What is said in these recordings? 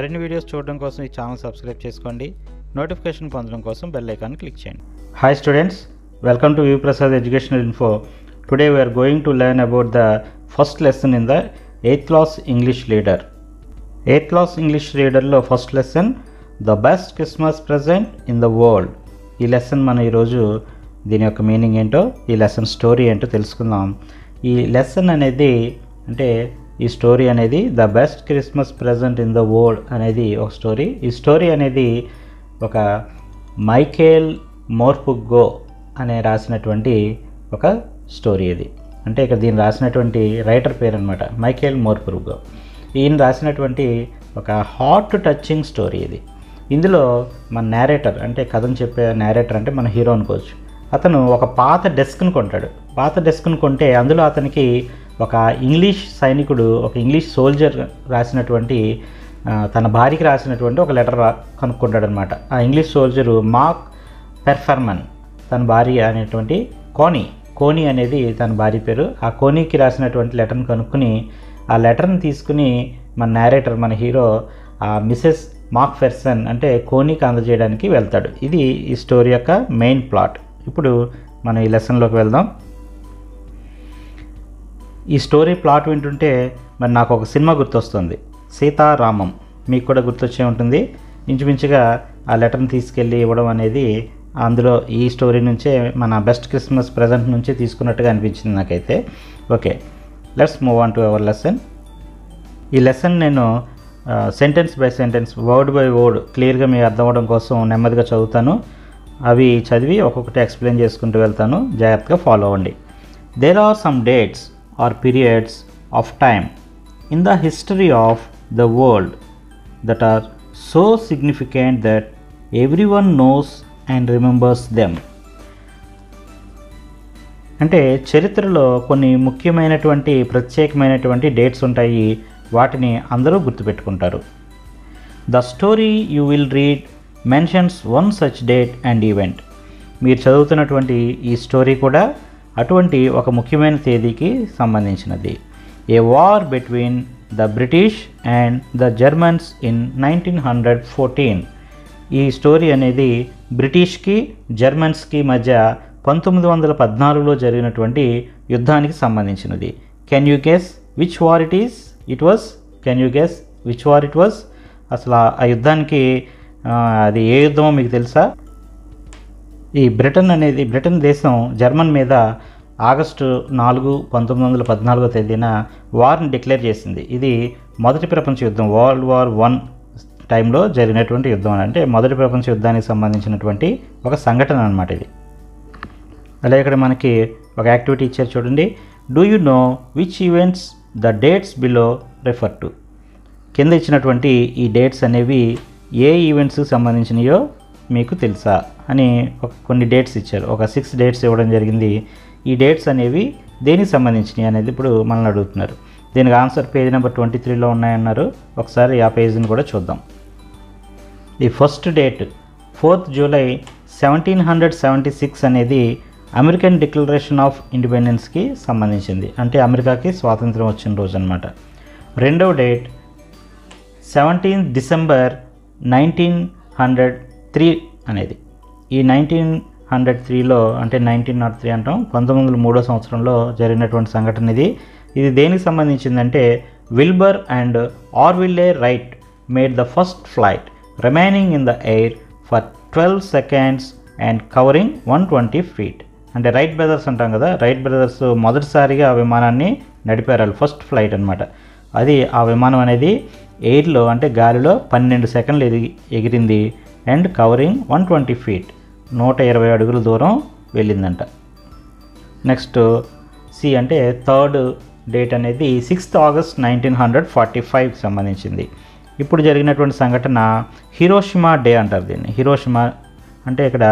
మరిన్ని వీడియోస్ చూడడం కోసం ఈ ఛానల్ సబ్స్క్రైబ్ చేసుకోండి. నోటిఫికేషన్ పొందడం కోసం బెల్ ఐకాన్ క్లిక్ చేయండి. Hi students, welcome to V Prasad educational info. Today we are going to learn about the first lesson in the 8th class English reader. 8th class English reader లో first lesson the best Christmas present in the world. ఈ lesson మనం ఈరోజు దీని యొక్క meaning ఏంటో, ఈ lesson story ఏంటో తెలుసుకుందాం. ఈ లెసన్ అనేది అంటే ఈ స్టోరీ అనేది the best Christmas present in the world అనేది ఒక స్టోరీ. ఈ స్టోరీ అనేది ఒక మైకేల్ మోర్పుర్గో అనే రాసినటువంటి ఒక స్టోరీ ఇది. అంటే ఇక్కడ దీన్ని రాసినటువంటి రైటర్ పేరు అనమాట మైకేల్ మోర్పుర్గో. ఈయన రాసినటువంటి ఒక హార్ట్ టచింగ్ స్టోరీ ఇది. ఇందులో మన నేరేటర్ అంటే కథను చెప్పే నేరేటర్ అంటే మన హీరో అనుకోవచ్చు. అతను ఒక పాత డెస్క్ను కొంటాడు. పాత డెస్క్ను కొంటే అందులో అతనికి ఒక ఇంగ్లీష్ సైనికుడు, ఒక ఇంగ్లీష్ సోల్జర్ రాసినటువంటి తన భార్యకి రాసినటువంటి ఒక లెటర్ కనుక్కుంటాడు అనమాట. ఆ ఇంగ్లీష్ సోల్జరు మార్క్ పెర్ఫర్మన్, తన భార్య అనేటువంటి కోనీ అనేది తన భార్య పేరు. ఆ కోనీకి రాసినటువంటి లెటర్ని కనుక్కుని ఆ లెటర్ని తీసుకుని మన నేరేటర్ మన హీరో ఆ మిసెస్ మార్క్ ఫెర్సన్ అంటే కోనీకి అందజేయడానికి వెళ్తాడు. ఇది ఈ స్టోరీ యొక్క మెయిన్ ప్లాట్. ఇప్పుడు మనం ఈ లెసన్లోకి వెళ్దాం. ఈ స్టోరీ ప్లాట్ వింటుంటే మరి నాకు ఒక సినిమా గుర్తొస్తుంది, సీతారామం. మీకు కూడా గుర్తొచ్చే ఉంటుంది. ఇంచుమించుగా ఆ లెటర్ని తీసుకెళ్ళి ఇవ్వడం అనేది అందులో ఈ స్టోరీ నుంచే మన బెస్ట్ క్రిస్మస్ ప్రెజెంట్ నుంచే తీసుకున్నట్టుగా అనిపించింది నాకైతే. Okay, let's move on to our lesson. ఈ లెసన్ నేను sentence by sentence, word by word క్లియర్గా మీకు అర్థం అవ్వడం కోసం నెమ్మదిగా చదువుతాను. అవి చదివి ఒక్కొక్కటి ఎక్స్ప్లెయిన్ చేసుకుంటూ వెళ్తాను. జాగ్రత్తగా ఫాలో అవ్వండి. There are some dates or periods of time in the history of the world that are so significant that everyone knows and remembers them. అంటే చరిత్రలో కొన్ని ముఖ్యమైనటువంటి ప్రత్యేకమైనటువంటి డేట్స్ ఉంటాయి, వాటిని అందరూ గుర్తుపెట్టుకుంటారు. The story you will read mentions one such date and event. మీరు చదువుతున్నటువంటి ఈ స్టోరీ కూడా అటువంటి ఒక ముఖ్యమైన తేదీకి సంబంధించినది. A war between the British and the Germans in 1914. ఈ స్టోరీ అనేది బ్రిటిష్కి జర్మన్స్కి మధ్య 1914లో జరిగినటువంటి యుద్ధానికి సంబంధించినది. Can you guess which war it is? Can you guess which war it was? అసలు ఆ యుద్ధానికి అది ఏ యుద్ధమో మీకు తెలుసా? ఈ బ్రిటన్ దేశం జర్మన్ మీద ఆగస్టు 4, 1914 తేదీన వార్ని డిక్లేర్ చేసింది. ఇది మొదటి ప్రపంచ యుద్ధం, వరల్డ్ వార్ 1 టైంలో జరిగినటువంటి యుద్ధం. అంటే మొదటి ప్రపంచ యుద్ధానికి సంబంధించినటువంటి ఒక సంఘటన అన్నమాట ఇది. అలాగే ఇక్కడ మనకి ఒక యాక్టివిటీ ఇచ్చారు చూడండి. Do you know which events the dates below refer to? కింద ఇచ్చినటువంటి ఈ డేట్స్ అనేవి ఏ ఈవెంట్స్కి సంబంధించినయో మీకు తెలుసా అని కొన్ని డేట్స్ ఇచ్చారు. ఒక 6 డేట్స్ ఇవ్వడం జరిగింది. ఈ డేట్స్ అనేవి దేనికి సంబంధించినవి అనేది ఇప్పుడు మనల్ని అడుగుతున్నారు. దీనికి ఆన్సర్ పేజ్ నెంబర్ 23లో ఉన్నాయన్నారు. ఒకసారి ఆ పేజ్ని కూడా చూద్దాం. ఈ ఫస్ట్ డేట్ 4th జూలై 1776 అనేది అమెరికన్ డిక్లరేషన్ ఆఫ్ ఇండిపెండెన్స్కి సంబంధించింది. అంటే అమెరికాకి స్వాతంత్రం వచ్చిన రోజు అనమాట. రెండవ డేట్ 17th డిసెంబర్ 1903 అనేది. ఈ 1903లో అంటే 1903 అంటాం, 1903 సంవత్సరంలో జరిగినటువంటి సంఘటన ఇది. ఇది దేనికి సంబంధించిందంటే Wilbur and Orville Wright made the first flight remaining in the air for 12 seconds and covering 120 feet. అంటే రైట్ బ్రదర్స్ అంటాం కదా, రైట్ బ్రదర్స్ మొదటిసారిగా ఆ విమానాన్ని నడిపారు. ఫస్ట్ ఫ్లైట్ అనమాట అది. ఆ విమానం అనేది ఎయిర్లో అంటే గాలిలో 12 సెకండ్లు ఎగిరింది. అండ్ కవరింగ్ 120 feet 120 అడుగుల దూరం వెళ్ళిందంట. నెక్స్ట్ సి అంటే థర్డ్ డేట్ అనేది 6th ఆగస్ట్ 1945కి సంబంధించింది. ఇప్పుడు జరిగినటువంటి సంఘటన హిరోషిమా డే అంటారు దీన్ని. హిరోషిమా అంటే ఇక్కడ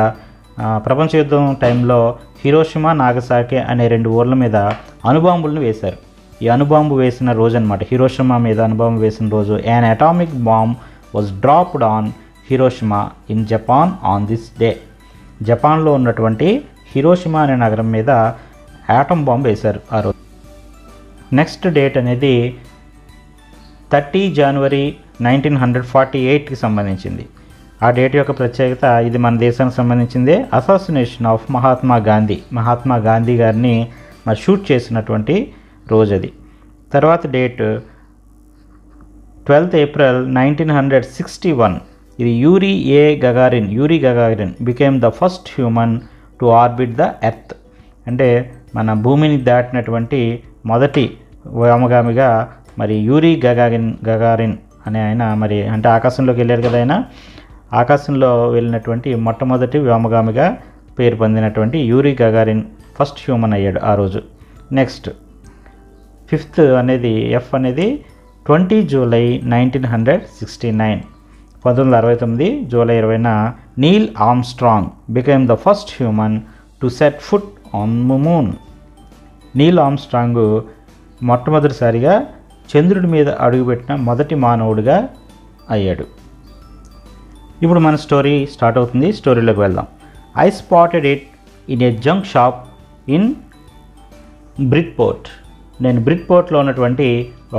ప్రపంచ యుద్ధం టైంలో హిరోషిమా, నాగసాకి అనే 2 ఊర్ల మీద అణుబాంబులను వేశారు. ఈ అణుబాంబు వేసిన రోజు అనమాట, హిరోషిమా మీద అణుబాంబు వేసిన రోజు. An atomic bomb was dropped on Hiroshima in Japan on this day. జపాన్లో ఉన్నటువంటి హిరోషిమా అనే నగరం మీద ఆటమ్ బాంబు వేశారు ఆ రోజు. నెక్స్ట్ డేట్ అనేది 30 జనవరి 1948కి సంబంధించింది. ఆ డేట్ యొక్క ప్రత్యేకత, ఇది మన దేశానికి సంబంధించిందే. అసాసినేషన్ ఆఫ్ మహాత్మా గాంధీ గారిని మరి షూట్ చేసినటువంటి రోజు అది. తర్వాత డేట్ 12th April 1961. ఇది Uri Gagarin became the first human to orbit the earth. అంటే మన భూమిని దాటినటువంటి మొదటి వ్యోమగామిగా మరి యూరీ గగారిన్ అనే ఆయన మరి అంటే ఆకాశంలోకి వెళ్ళారు కదా ఆయన. ఆకాశంలో వెళ్ళినటువంటి మొట్టమొదటి వ్యోమగామిగా పేరు పొందినటువంటి యూరీ గగారిన్ ఫస్ట్ హ్యూమన్ అయ్యాడు ఆ రోజు. నెక్స్ట్ 5th అనేది ఎఫ్ అనేది 20 July 1969. 1969 జూలై 20న Neil Armstrong became the first human to set foot on moon. Neil Armstrong మొట్టమొదటిసారిగా చంద్రుడి మీద అడుగుపెట్టిన మొదటి మానవుడిగా అయ్యాడు. ఇప్పుడు మన స్టోరీ స్టార్ట్ అవుతుంది. స్టోరీలోకి వెళ్దాం. I spotted it in a junk shop in Bridport. నేను బ్రిడ్పోర్ట్లో ఉన్నటువంటి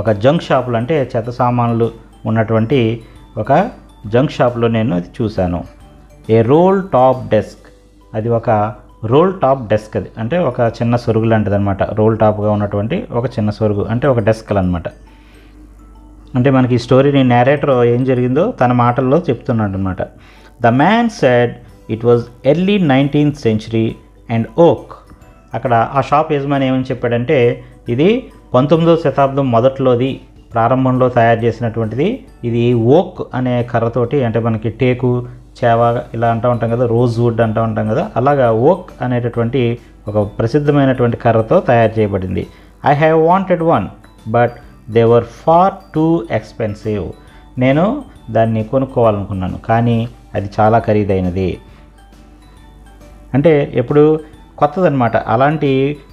ఒక జంక్ షాపులు అంటే చెత్త సామాన్లు ఉన్నటువంటి ఒక జంక్ షాప్లో నేను అది చూశాను. ఏ రోల్ టాప్ డెస్క్. అది ఒక రోల్ టాప్ డెస్క్. అది అంటే ఒక చిన్న సొరుగు లాంటిది అనమాట. రోల్ టాప్గా ఉన్నటువంటి ఒక చిన్న సొరుగు అంటే ఒక డెస్క్ అనమాట. అంటే మనకి ఈ స్టోరీని నేరేటర్ ఏం జరిగిందో తన మాటల్లో చెప్తున్నాడు అనమాట. The man said it was early 19th century and ఓక్. అక్కడ ఆ షాప్ యజమాని ఏమని చెప్పాడంటే ఇది 19వ శతాబ్దం మొదట్లోది, ప్రారంభంలో తయారు చేసినటువంటిది. ఇది ఓక్ అనే కర్రతోటి, అంటే మనకి టేకు, చేవ ఇలా అంటూ ఉంటాం కదా, రోజ్ వుడ్ అంటూ ఉంటాం కదా, అలాగా ఓక్ అనేటటువంటి ఒక ప్రసిద్ధమైనటువంటి కర్రతో తయారు చేయబడింది. I have wanted one but they were far too expensive. నేను దాన్ని కొనుక్కోవాలనుకున్నాను కానీ అది చాలా ఖరీదైనది. అంటే ఎప్పుడు కొత్తదనమాట. అలాంటి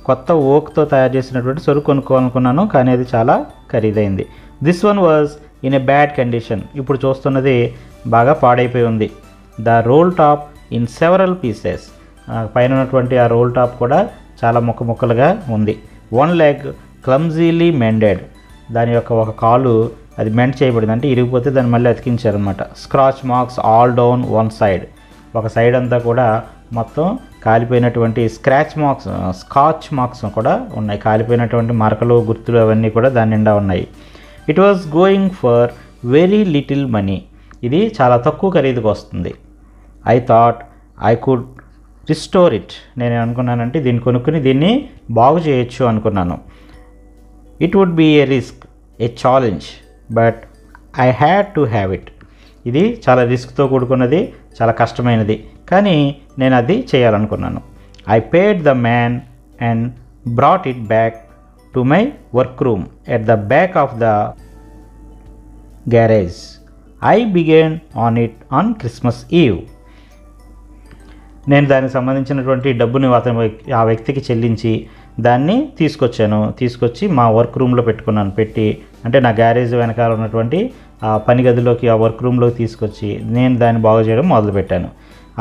కొత్త ఓక్తో తయారు చేసినటువంటి సరుకు కొనుక్కోవాలనుకున్నాను కానీ అది చాలా ఖరీదైంది. This one was in a bad condition. ఇప్పుడు చూస్తున్నది బాగా పాడైపోయి ఉంది. The roll top in several pieces. పైన ఉన్నటువంటి ఆ రోల్ టాప్ కూడా చాలా ముక్కలుగా ఉంది. One leg clumsily mended. దాని యొక్క ఒక కాలు అది మెండ్ చేయబడింది, అంటే ఇరిగిపోతే దాన్ని మళ్ళీ అతికించారనమాట. Scratch marks all down one side. ఒక సైడ్ అంతా కూడా మొత్తం కాలిపోయినటువంటి స్కాచ్ మార్క్స్ కూడా ఉన్నాయి. కాలిపోయినటువంటి మరకలు, గుర్తులు అవన్నీ కూడా దాని నిండా ఉన్నాయి. It was going for very little money. ఇది చాలా తక్కువ ఖరీదుకు వస్తుంది. I thought I could restore it. నేను అనుకున్నానంటే దీన్ని కొనుక్కుని దీన్ని బాగు చేయొచ్చు అనుకున్నాను. It would be a risk, a challenge, but I had to have it. ఇది చాలా రిస్క్తో కూడుకున్నది, చాలా కష్టమైనది, కానీ నేను అది చేయాలనుకున్నాను. I paid the man and brought it back to my work room at the back of the garage. I began on it on Christmas Eve. నేను దానికి సంబంధించినటువంటి డబ్బుని ఆ వ్యక్తికి చెల్లించి దాన్ని తీసుకొచ్చి మా వర్క్ రూమ్లో పెట్టి అంటే నా గ్యారేజ్ వెనకాల ఉన్నటువంటి ఆ పని గదిలోకి, ఆ వర్క్ రూమ్లోకి తీసుకొచ్చి నేను దాన్ని బాగు చేయడం మొదలుపెట్టాను.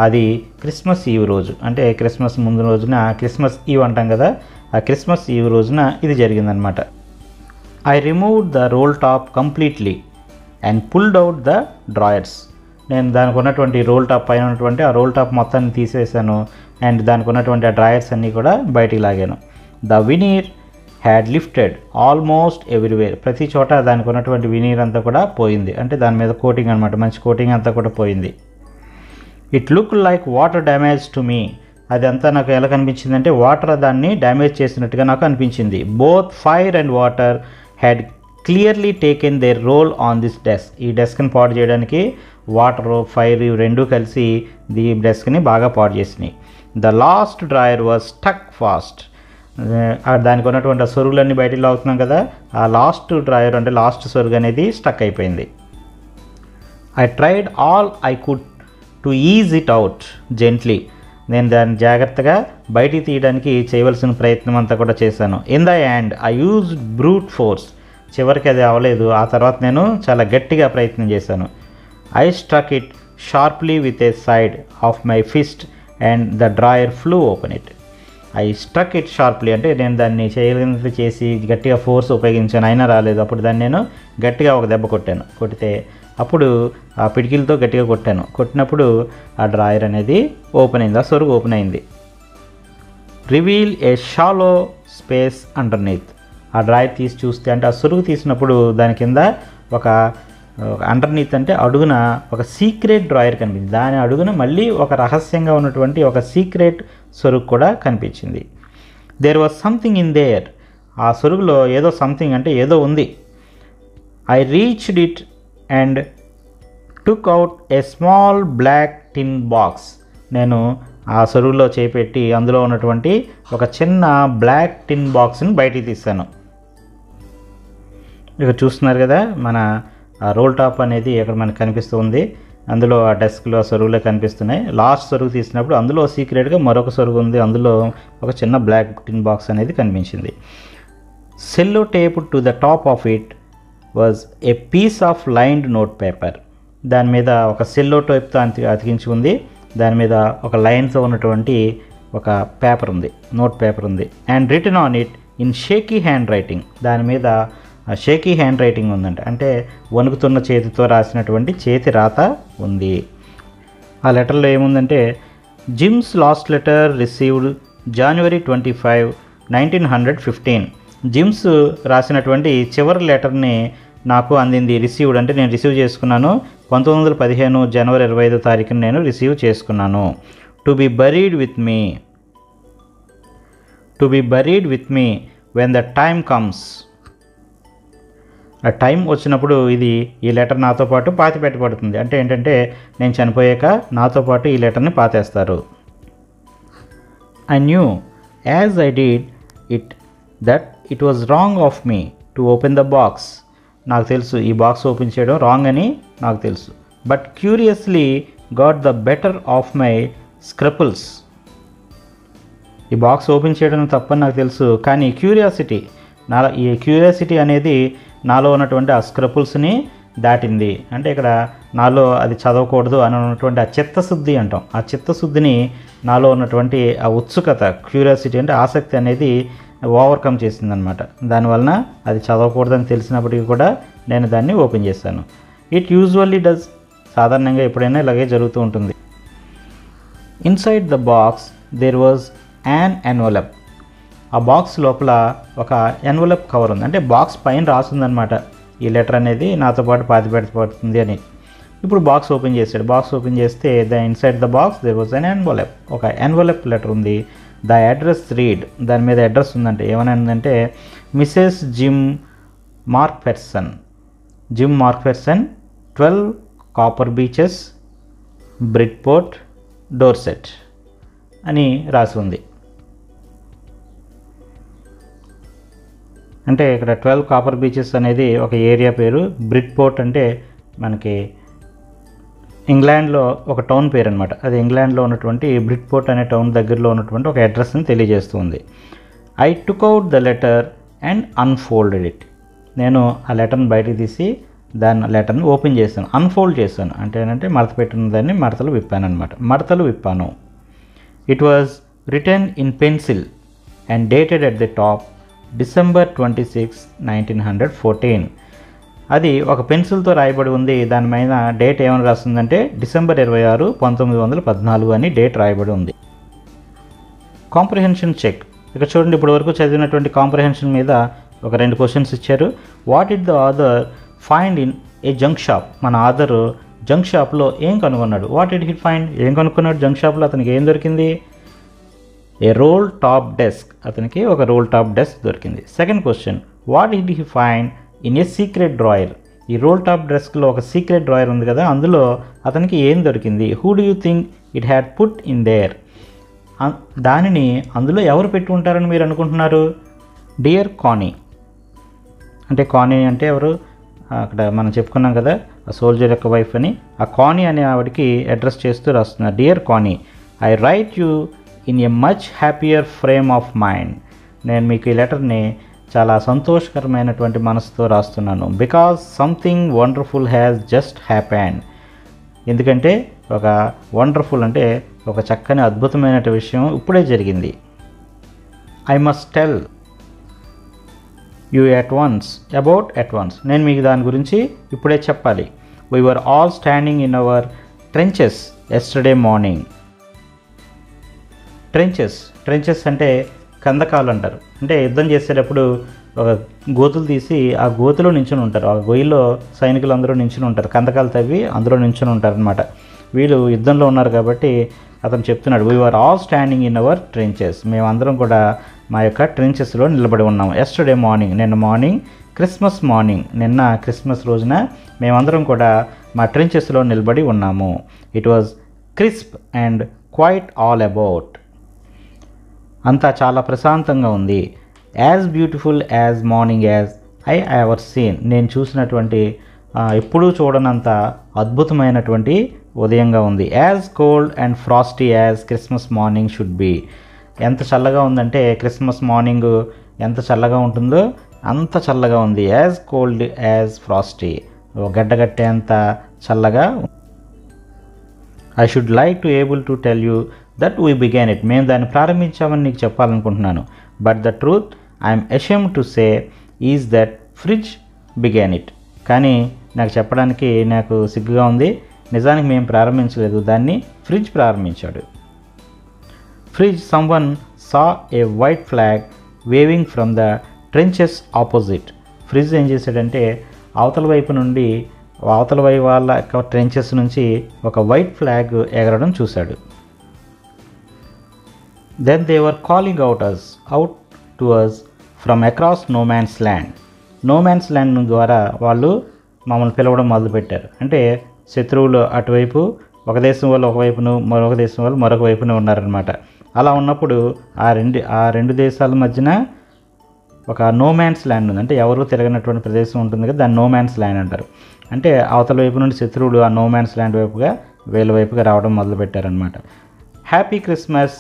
అది క్రిస్మస్ ఈవ్ రోజు, అంటే క్రిస్మస్ ముందు రోజున క్రిస్మస్ ఈవ్ అంటాం కదా, ఆ క్రిస్మస్ ఈవ్ రోజున ఇది జరిగిందనమాట. I removed the roll top completely and pulled out the drawers. నేను దానికి ఉన్నటువంటి రోల్ టాప్ పైన ఉన్నటువంటి ఆ రోల్ టాప్ మొత్తాన్ని తీసేసాను అండ్ దానికి ఉన్నటువంటి ఆ డ్రాయర్స్ అన్నీ కూడా బయటికి లాగాను. The veneer had lifted almost everywhere. ప్రతి చోట దానికి ఉన్నటువంటి వినీర్ అంతా కూడా పోయింది, అంటే దాని మీద కోటింగ్ అనమాట, మంచి కోటింగ్ అంతా కూడా పోయింది. It look like water damage to me. అదంతా నాకు ఎలా కనిపించిందంటే వాటర్ దాన్ని డ్యామేజ్ చేసినట్టుగా నాకు అనిపించింది. Both fire and water had clearly taken their roll on this desk. ఈ డెస్క్ని పాడు చేయడానికి వాటర్, ఫైర్ ఇవి రెండూ కలిసి ఈ డెస్క్ని బాగా పాడు చేసినాయి. The last drawer was stuck fast. దానికి ఉన్నటువంటి ఆ సొరుగులన్నీ బయటికి లాగుతున్నాం కదా, ఆ లాస్ట్ డ్రాయర్ అంటే లాస్ట్ సొరుగు అనేది స్టక్ అయిపోయింది. I tried all I could to is it out gently. నేను దాన్ని జాగ్రత్తగా బయటికి తీయడానికి చేయవలసిన ప్రయత్నం అంతా కూడా చేశాను. In the end I use brute force. చివరికి అది అవ్వలేదు. ఆ తర్వాత నేను చాలా గట్టిగా ప్రయత్నం చేశాను. I struck it sharply with a side of my fist and the drawer flew open it. I struck it sharply, అంటే నేను దాన్ని చేయగలిగినంత చేసి గట్టిగా ఫోర్స్ ఉపయోగించాను, అయినా రాలేదు. అప్పుడు దాన్ని నేను గట్టిగా ఒక దెబ్బ కొట్టాను. కొడితే అప్పుడు ఆ పిడికిలతో గట్టిగా కొట్టాను. కొట్టినప్పుడు ఆ డ్రాయర్ అనేది ఓపెన్ అయింది, ఆ సొరుగు ఓపెన్ అయింది. రివీల్ ఏ షాలో స్పేస్ అండర్నీత్. ఆ డ్రాయర్ తీసి చూస్తే, అంటే ఆ సొరుగు తీసినప్పుడు దాని కింద ఒక అండర్నీత్ అంటే అడుగున ఒక సీక్రెట్ డ్రాయర్ కనిపించింది. దాని అడుగున మళ్ళీ ఒక రహస్యంగా ఉన్నటువంటి ఒక సీక్రెట్ సొరుగు కూడా కనిపించింది. There was something in there. ఆ సొరుగులో ఏదో సంథింగ్ అంటే ఏదో ఉంది. I reached it and took out a small black tin box. నేను ఆ సొరుగులో చేపెట్టి అందులో ఉన్నటువంటి ఒక చిన్న బ్లాక్ టిన్ బాక్స్ని బయటికి తీశాను. ఇక్కడ చూస్తున్నారు కదా, మన రోల్ టాప్ అనేది ఇక్కడ మనకు కనిపిస్తూ ఉంది. అందులో ఆ డెస్క్లో సొరుగులే కనిపిస్తున్నాయి. లాస్ట్ సొరుగు తీసినప్పుడు అందులో సీక్రెట్గా మరొక సొరుగు ఉంది, అందులో ఒక చిన్న బ్లాక్ టిన్ బాక్స్ అనేది కనిపించింది. Sellotape to the top of it was a piece of lined note paper. దాని మీద ఒక సెల్లో టేప్తో అతికించి ఉంది. దాని మీద ఒక లైన్తో ఉన్నటువంటి ఒక పేపర్ ఉంది, నోట్ పేపర్ ఉంది. And written on it in shaky handwriting. దాని మీద షేకీ హ్యాండ్ రైటింగ్ ఉందంట, అంటే వణుకుతున్న చేతితో రాసినటువంటి చేతి రాత ఉంది. ఆ లెటర్లో ఏముందంటే, gyms last letter received January 25, 1915. Gyms రాసినటువంటి చివరి లెటర్ని నాకు అందింది. రిసీవ్డ్ అంటే నేను రిసీవ్ చేసుకున్నాను. 1915 జనవరి 25వ తారీఖున నేను రిసీవ్ చేసుకున్నాను. To be buried with me when the time comes. ఆ టైం వచ్చినప్పుడు ఈ లెటర్ నాతో పాటు పాతి పెట్టబడుతుంది. అంటే ఏంటంటే నేను చనిపోయాక నాతో పాటు ఈ లెటర్ని పాతేస్తారు. I knew as I did it that it was wrong of me to open the box. నాకు తెలుసు ఈ బాక్స్ ఓపెన్ చేయడం రాంగ్ అని నాకు తెలుసు. But curiously got the better of my scruples. ఈ బాక్స్ ఓపెన్ చేయడం తప్పని నాకు తెలుసు, కానీ ఈ క్యూరియాసిటీ అనేది నాలో ఉన్నటువంటి ఆ స్క్రపుల్స్ని దాటింది. అంటే ఇక్కడ నాలో అది చదవకూడదు అని ఉన్నటువంటి ఆ చిత్తశుద్ధి అంటాం. ఆ చిత్తశుద్ధిని నాలో ఉన్నటువంటి ఆ ఉత్సుకత, క్యూరియాసిటీ అంటే ఆసక్తి అనేది ఓవర్కమ్ చేసిందనమాట. దానివలన అది చదవకూడదని తెలిసినప్పటికీ కూడా నేను దాన్ని ఓపెన్ చేశాను. It usually does. సాధారణంగా ఎప్పుడైనా ఇలాగే జరుగుతూ ఉంటుంది. Inside the box there was an envelope. ఆ బాక్స్ లోపల ఒక ఎన్వలప్ కవర్ ఉంది. అంటే బాక్స్ పైన రాస్తుందన్నమాట, ఈ లెటర్ అనేది నాతో పాటు పాతి పెట్టబడుతుంది అని. ఇప్పుడు బాక్స్ ఓపెన్ చేశాడు. బాక్స్ ఓపెన్ చేస్తే inside the box there was an envelope. ఒక ఎన్వలప్ లెటర్ ఉంది. The address read. దాని మీద అడ్రస్ ఉందంటే ఏమనంటే Mrs Jim McPherson, 12 copper beeches, Bridport, Dorset అని రాసి ఉంది. అంటే ఇక్కడ 12 కాపర్ బీచెస్ అనేది ఒక ఏరియా పేరు. బ్రిడ్పోర్ట్ అంటే మనకి ఇంగ్లాండ్లో ఒక టౌన్ పేరు అనమాట. అది ఇంగ్లాండ్లో ఉన్నటువంటి బ్రిడ్పోర్ట్ అనే టౌన్ దగ్గరలో ఉన్నటువంటి ఒక అడ్రస్ని తెలియజేస్తుంది. I took out the letter and unfolded it. నేను ఆ లెటర్ని బయటికి తీసి లెటర్ని ఓపెన్ చేశాను, అన్ఫోల్డ్ చేశాను. అంటే ఏంటంటే మడత పెట్టిన దాన్ని మడతలు విప్పాను. It was written in pencil and dated at the top December 26, 1914. అది ఒక పెన్సిల్తో రాయబడి ఉంది. దాని మీద డేట్ ఏమని రాస్తుందంటే December 26, 1914 అని డేట్ రాయబడి ఉంది. Comprehension check. ఇక్కడ చూడండి, ఇప్పుడు వరకు చదివినటువంటి కాంప్రిహెన్షన్ మీద ఒక 2 క్వశ్చన్స్ ఇచ్చారు. What did the author find in a junk shop. మన ఆథర్ జంక్ షాప్లో ఏం కనుగొన్నాడు? What did he find? ఏం కనుక్కున్నాడు జంక్ షాప్లో? అతనికి ఏం దొరికింది? A roll top desk. అతనికి ఒక రోల్ టాప్ డెస్క్ దొరికింది. Second question, what did he find in a secret drawer. ఈ రోల్ టాప్ డెస్క్లో ఒక సీక్రెట్ డ్రాయర్ ఉంది కదా, అందులో అతనికి ఏం దొరికింది? Who do you think it had put in there. దానిని అందులో ఎవరు పెట్టి ఉంటారని మీరు అనుకుంటున్నారు? డియర్ కానీ. అంటే కానీ అంటే ఎవరు? అక్కడ మనం చెప్పుకున్నాం కదా, ఆ సోల్జర్ యొక్క వైఫ్ అని. ఆ కానీ అనే ఆవిడకి అడ్రస్ చేస్తూ రాస్తున్నారు. డియర్ కానీ, I right you in a much happier frame of mind. నేను మీకు ఈ లెటర్ని చాలా సంతోషకరమైనటువంటి మనసుతో రాస్తున్నాను. Because something wonderful has just happened. ఎందుకంటే ఒక వండర్ఫుల్ అంటే ఒక చక్కని అద్భుతమైన విషయం ఇప్పుడే జరిగింది. I must tell you at once. నేను మీకు దాని గురించి ఇప్పుడే చెప్పాలి. We were all standing in our trenches yesterday morning. Trenches అంటే కందకాలు అంటారు. అంటే యుద్ధం చేసేటప్పుడు ఒక గోతులు తీసి ఆ గోతులో నించుని ఉంటారు. ఆ గొయ్యిలో సైనికులు అందరూ నించుని ఉంటారు. కందకాలు తవ్వి అందులో నించుని ఉంటారు అనమాట. వీళ్ళు యుద్ధంలో ఉన్నారు కాబట్టి అతను చెప్తున్నాడు, we are all standing in our trenches. మేమందరం కూడా మా యొక్క ట్రెంచెస్లో నిలబడి ఉన్నాము. ఎస్టర్డే మార్నింగ్, నిన్న మార్నింగ్, క్రిస్మస్ మార్నింగ్, నిన్న క్రిస్మస్ రోజున మేమందరం కూడా మా ట్రెంచెస్లో నిలబడి ఉన్నాము. It was crisp and quiet all about. అంతా చాలా ప్రశాంతంగా ఉంది. As beautiful as morning as I ever seen. నేను చూసినటువంటి ఎప్పుడూ చూడనంత అద్భుతమైనటువంటి ఉదయంగా ఉంది. As cold and frosty as Christmas morning should be. ఎంత చల్లగా ఉందంటే క్రిస్మస్ మార్నింగ్ ఎంత చల్లగా ఉంటుందో అంత చల్లగా ఉంది. యాజ్ కోల్డ్ యాజ్ ఫ్రాస్టీ, గడ్డగట్టేంత చల్లగా. I should like to able to tell you that we began it. మేము దాన్ని ప్రారంభించామని నీకు చెప్పాలనుకుంటున్నాను. But the truth I'm ashamed to say is that fridge began it. కానీ నాకు చెప్పడానికి నాకు సిగ్గుగా ఉంది. నిజానికి మేము ప్రారంభించలేదు, దాన్ని ఫ్రిడ్జ్ ప్రారంభించాడు. Fridge, someone saw A white flag weaving from the trenches opposite. Fridge ఏం చేశాడంటే అవతల వైపు నుండి అవతల వైపు వాళ్ళ యొక్క ట్రెంచెస్ నుంచి ఒక వైట్ ఫ్లాగ్ ఎగరడం చూశాడు. Then they were calling out to us from across no man's land. No man's land ద్వారా వాళ్ళు మమ్మల్ని పిలవడం మొదలుపెట్టారు. అంటే శత్రువులు అటువైపు, ఒక దేశం వాళ్ళు ఒకవైపును, మరొక దేశం వాళ్ళు మరొక వైపున ఉన్నారనమాట. అలా ఉన్నప్పుడు ఆ రెండు దేశాల మధ్యన ఒక నో మ్యాన్స్ ల్యాండ్ ఉంది. అంటే ఎవరు తిరగనటువంటి ప్రదేశం ఉంటుంది కదా, దాన్ని నో మ్యాన్స్ ల్యాండ్ అంటారు. అంటే అవతల వైపు నుండి శత్రువులు ఆ నో మ్యాన్స్ ల్యాండ్ వైపుగా వీళ్ళ వైపుగా రావడం మొదలుపెట్టారనమాట. Happy Christmas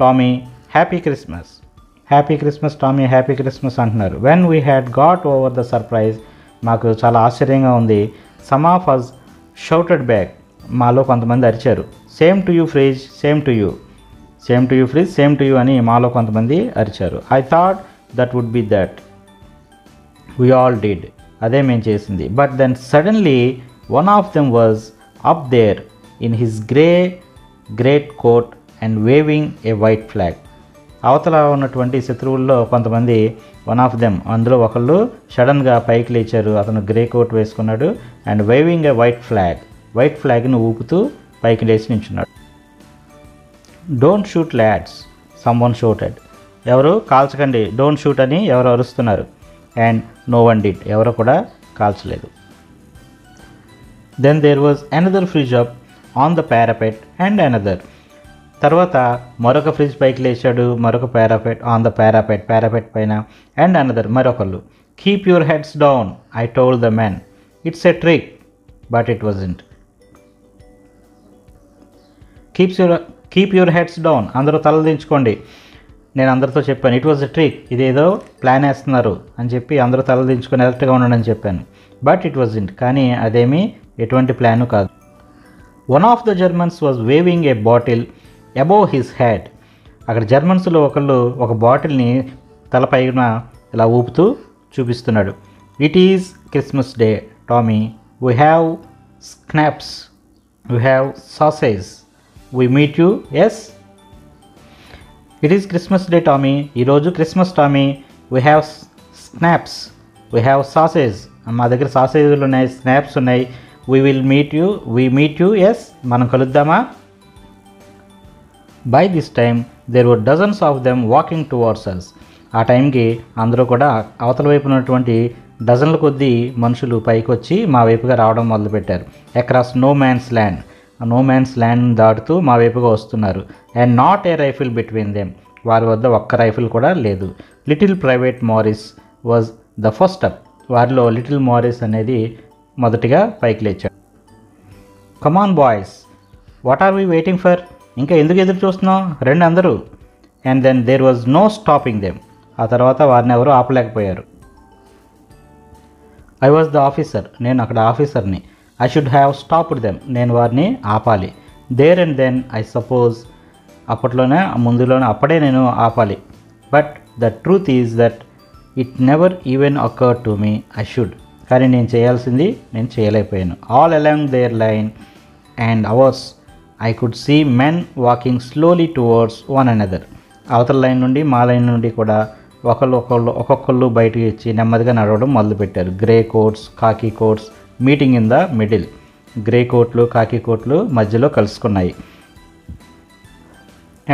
Tommy, happy Christmas, happy Christmas Tommy, happy Christmas అంటున్నారు. When we had got over the surprise, మాకు చాలా ఆశ్చర్యంగా ఉంది. Some of us shouted back, మాలో కొంతమంది అరిచారు. Same to you Fritz, same to you, same to you Fritz, same to you అని మాలో కొంతమంది అరిచారు. I thought that would be that, we all did, అదే మేము చేసింది. But then suddenly one of them was up there in his great coat and waving a white flag. అవతల ఉన్నటువంటి శత్రువుల్లో కొంతమంది, వన్ ఆఫ్ దెమ్, అందులో ఒకళ్ళు సడన్గా పైకి లేచారు. అతను గ్రే కోట్ వేసుకున్నాడు. అండ్ వేవింగ్ ఏ వైట్ ఫ్లాగ్ను ఊపుతూ పైకి లేచి నించున్నాడు. Don't shoot lads, someone shouted. ఎవరు కాల్చకండి, డోంట్ షూట్ అని ఎవరు అరుస్తున్నారు. అండ్ నో వన్ డిడ్, ఎవరు కూడా కాల్చలేదు. Then there was another Fritz up on the parapet and another. తర్వాత మరొక ఫ్రిడ్జ్ పైకి లేచాడు, మరొక పారాపెట్ ఆన్ ద పారాపెట్ పైన. అండ్ అనదర్, మరొకళ్ళు. Keep your heads down I told the men, it's a trick but it wasn't. Keep your heads down, అందరూ తలదించుకోండి, నేను అందరితో చెప్పాను. ఇట్ వాజ్ ఎ ట్రిక్, ఇదేదో ప్లాన్ వేస్తున్నారు అని చెప్పి అందరూ తలదించుకొని అలర్ట్గా ఉండండి అని చెప్పాను. బట్ ఇట్ వాజంట్, కానీ అదేమీ ఎటువంటి ప్లాను కాదు. One of the Germans was waving a bottle above his head. అక్కడ జర్మన్స్లో ఒకళ్ళు ఒక బాటిల్ని తలపైన ఇలా ఊపుతూ చూపిస్తున్నాడు. It is Christmas Day Tommy, we have schnapps, we have sausage, we meet you. Yes, it is Christmas Day Tommy, ఈరోజు Christmas Tommy. We have schnapps, we have sausage, మా దగ్గర సాసేజ్లు ఉన్నాయి, స్నాప్స్ ఉన్నాయి. వీ మీట్ యూ, ఎస్, మనం కలుద్దామా. By this time there were dozens of them walking towards us. ఆ టైంకి అందరూ కూడా అవతల వైపు ఉన్నటువంటి డజన్ల కొద్దీ మనుషులు పైకి వచ్చి మా వైపుగా రావడం మొదలుపెట్టారు. Across no man's land, no man's land దాటుతూ మా వైపుగా వస్తున్నారు. And not a rifle between them, వారి వద్ద ఒక్క రైఫిల్ కూడా లేదు. Little private Morris was the first up, వారిలో లిటిల్ మారిస్ అనేది మొదటిగా పైకి లేచాడు. Come on boys, what are we waiting for, ఇంకా ఎందుకు ఎదురు చూస్తున్నాం, రండి అందరూ. And then there was no stopping them, ఆ తర్వాత వారిని ఎవరు ఆపలేకపోయారు. ఐ వాజ్ ద ఆఫీసర్, నేను అక్కడ ఆఫీసర్ని. I should have stopped them, నేను వారిని ఆపాలి. There and then I suppose, అప్పట్లోనే ముందులోనే అప్పుడే నేను ఆపాలి. But the truth is that it never even occur to me I should. కానీ నేను చేయాల్సింది నేను చేయలేకపోయాను. All along their line and ours I could see men walking slowly towards one another. అవతల లైన్ నుండి మా లైన్ నుండి కూడా ఒక్కొక్కళ్ళు బయటికి ఇచ్చి నెమ్మదిగా నడవడం మొదలుపెట్టారు. Grey coats, khaki coats meeting in the middle. Grey కోట్లు, కాకి కోట్లు మధ్యలో కలుసుకున్నాయి.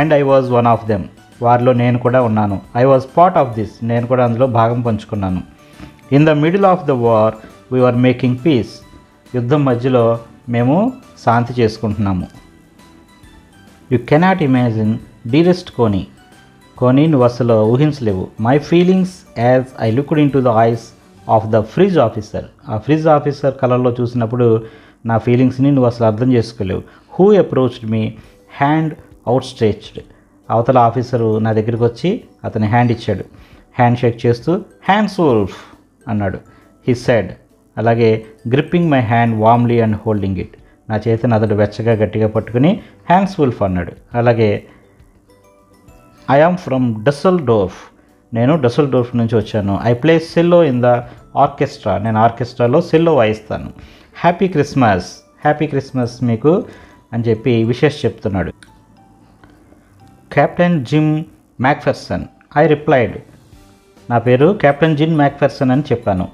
And I was one of them. వారిలో నేను కూడా ఉన్నాను. I was part of this. నేను కూడా అందులో భాగం పంచుకున్నాను. In the middle of the war we are making peace. యుద్ధం మధ్యలో మేము శాంతి చేసుకుంటున్నాము. You cannot imagine dearest Connie. Connie నువ్వు అసలు ఊహించలేవు. My feelings as I looked into the ice of the Fritz officer. ఆ ఫ్రిజ్ ఆఫీసర్ కలర్లో చూసినప్పుడు నా ఫీలింగ్స్ని నువ్వు అసలు అర్థం చేసుకోలేవు. Who approached me hand out stretched. అవతల ఆఫీసరు నా దగ్గరికి వచ్చి అతని హ్యాండ్ ఇచ్చాడు. హ్యాండ్ షేక్ చేస్తూ హ్యాండ్స్ వోల్ఫ్ అన్నాడు. He said. అలాగే gripping my hand warmly and holding it. నా చేతిని అతడు వెచ్చగా గట్టిగా పట్టుకుని హ్యాండ్స్ వోల్ఫ్ అన్నాడు. అలాగే ఐ ఆమ్ ఫ్రమ్ డస్సెల్డోర్ఫ్. నేను డస్సెల్డోర్ఫ్ నుంచి వచ్చాను. I play cello in the orchestra. నేను ఆర్కెస్ట్రాలో సెల్లో వాయిస్తాను. హ్యాపీ క్రిస్మస్, హ్యాపీ క్రిస్మస్ మీకు అని చెప్పి విషెస్ చెప్తున్నాడు. Captain Jim మ్యాక్ఫెర్సన్. I replied. నా పేరు కెప్టెన్ జిమ్ మ్యాక్ఫెర్సన్ అని చెప్పాను.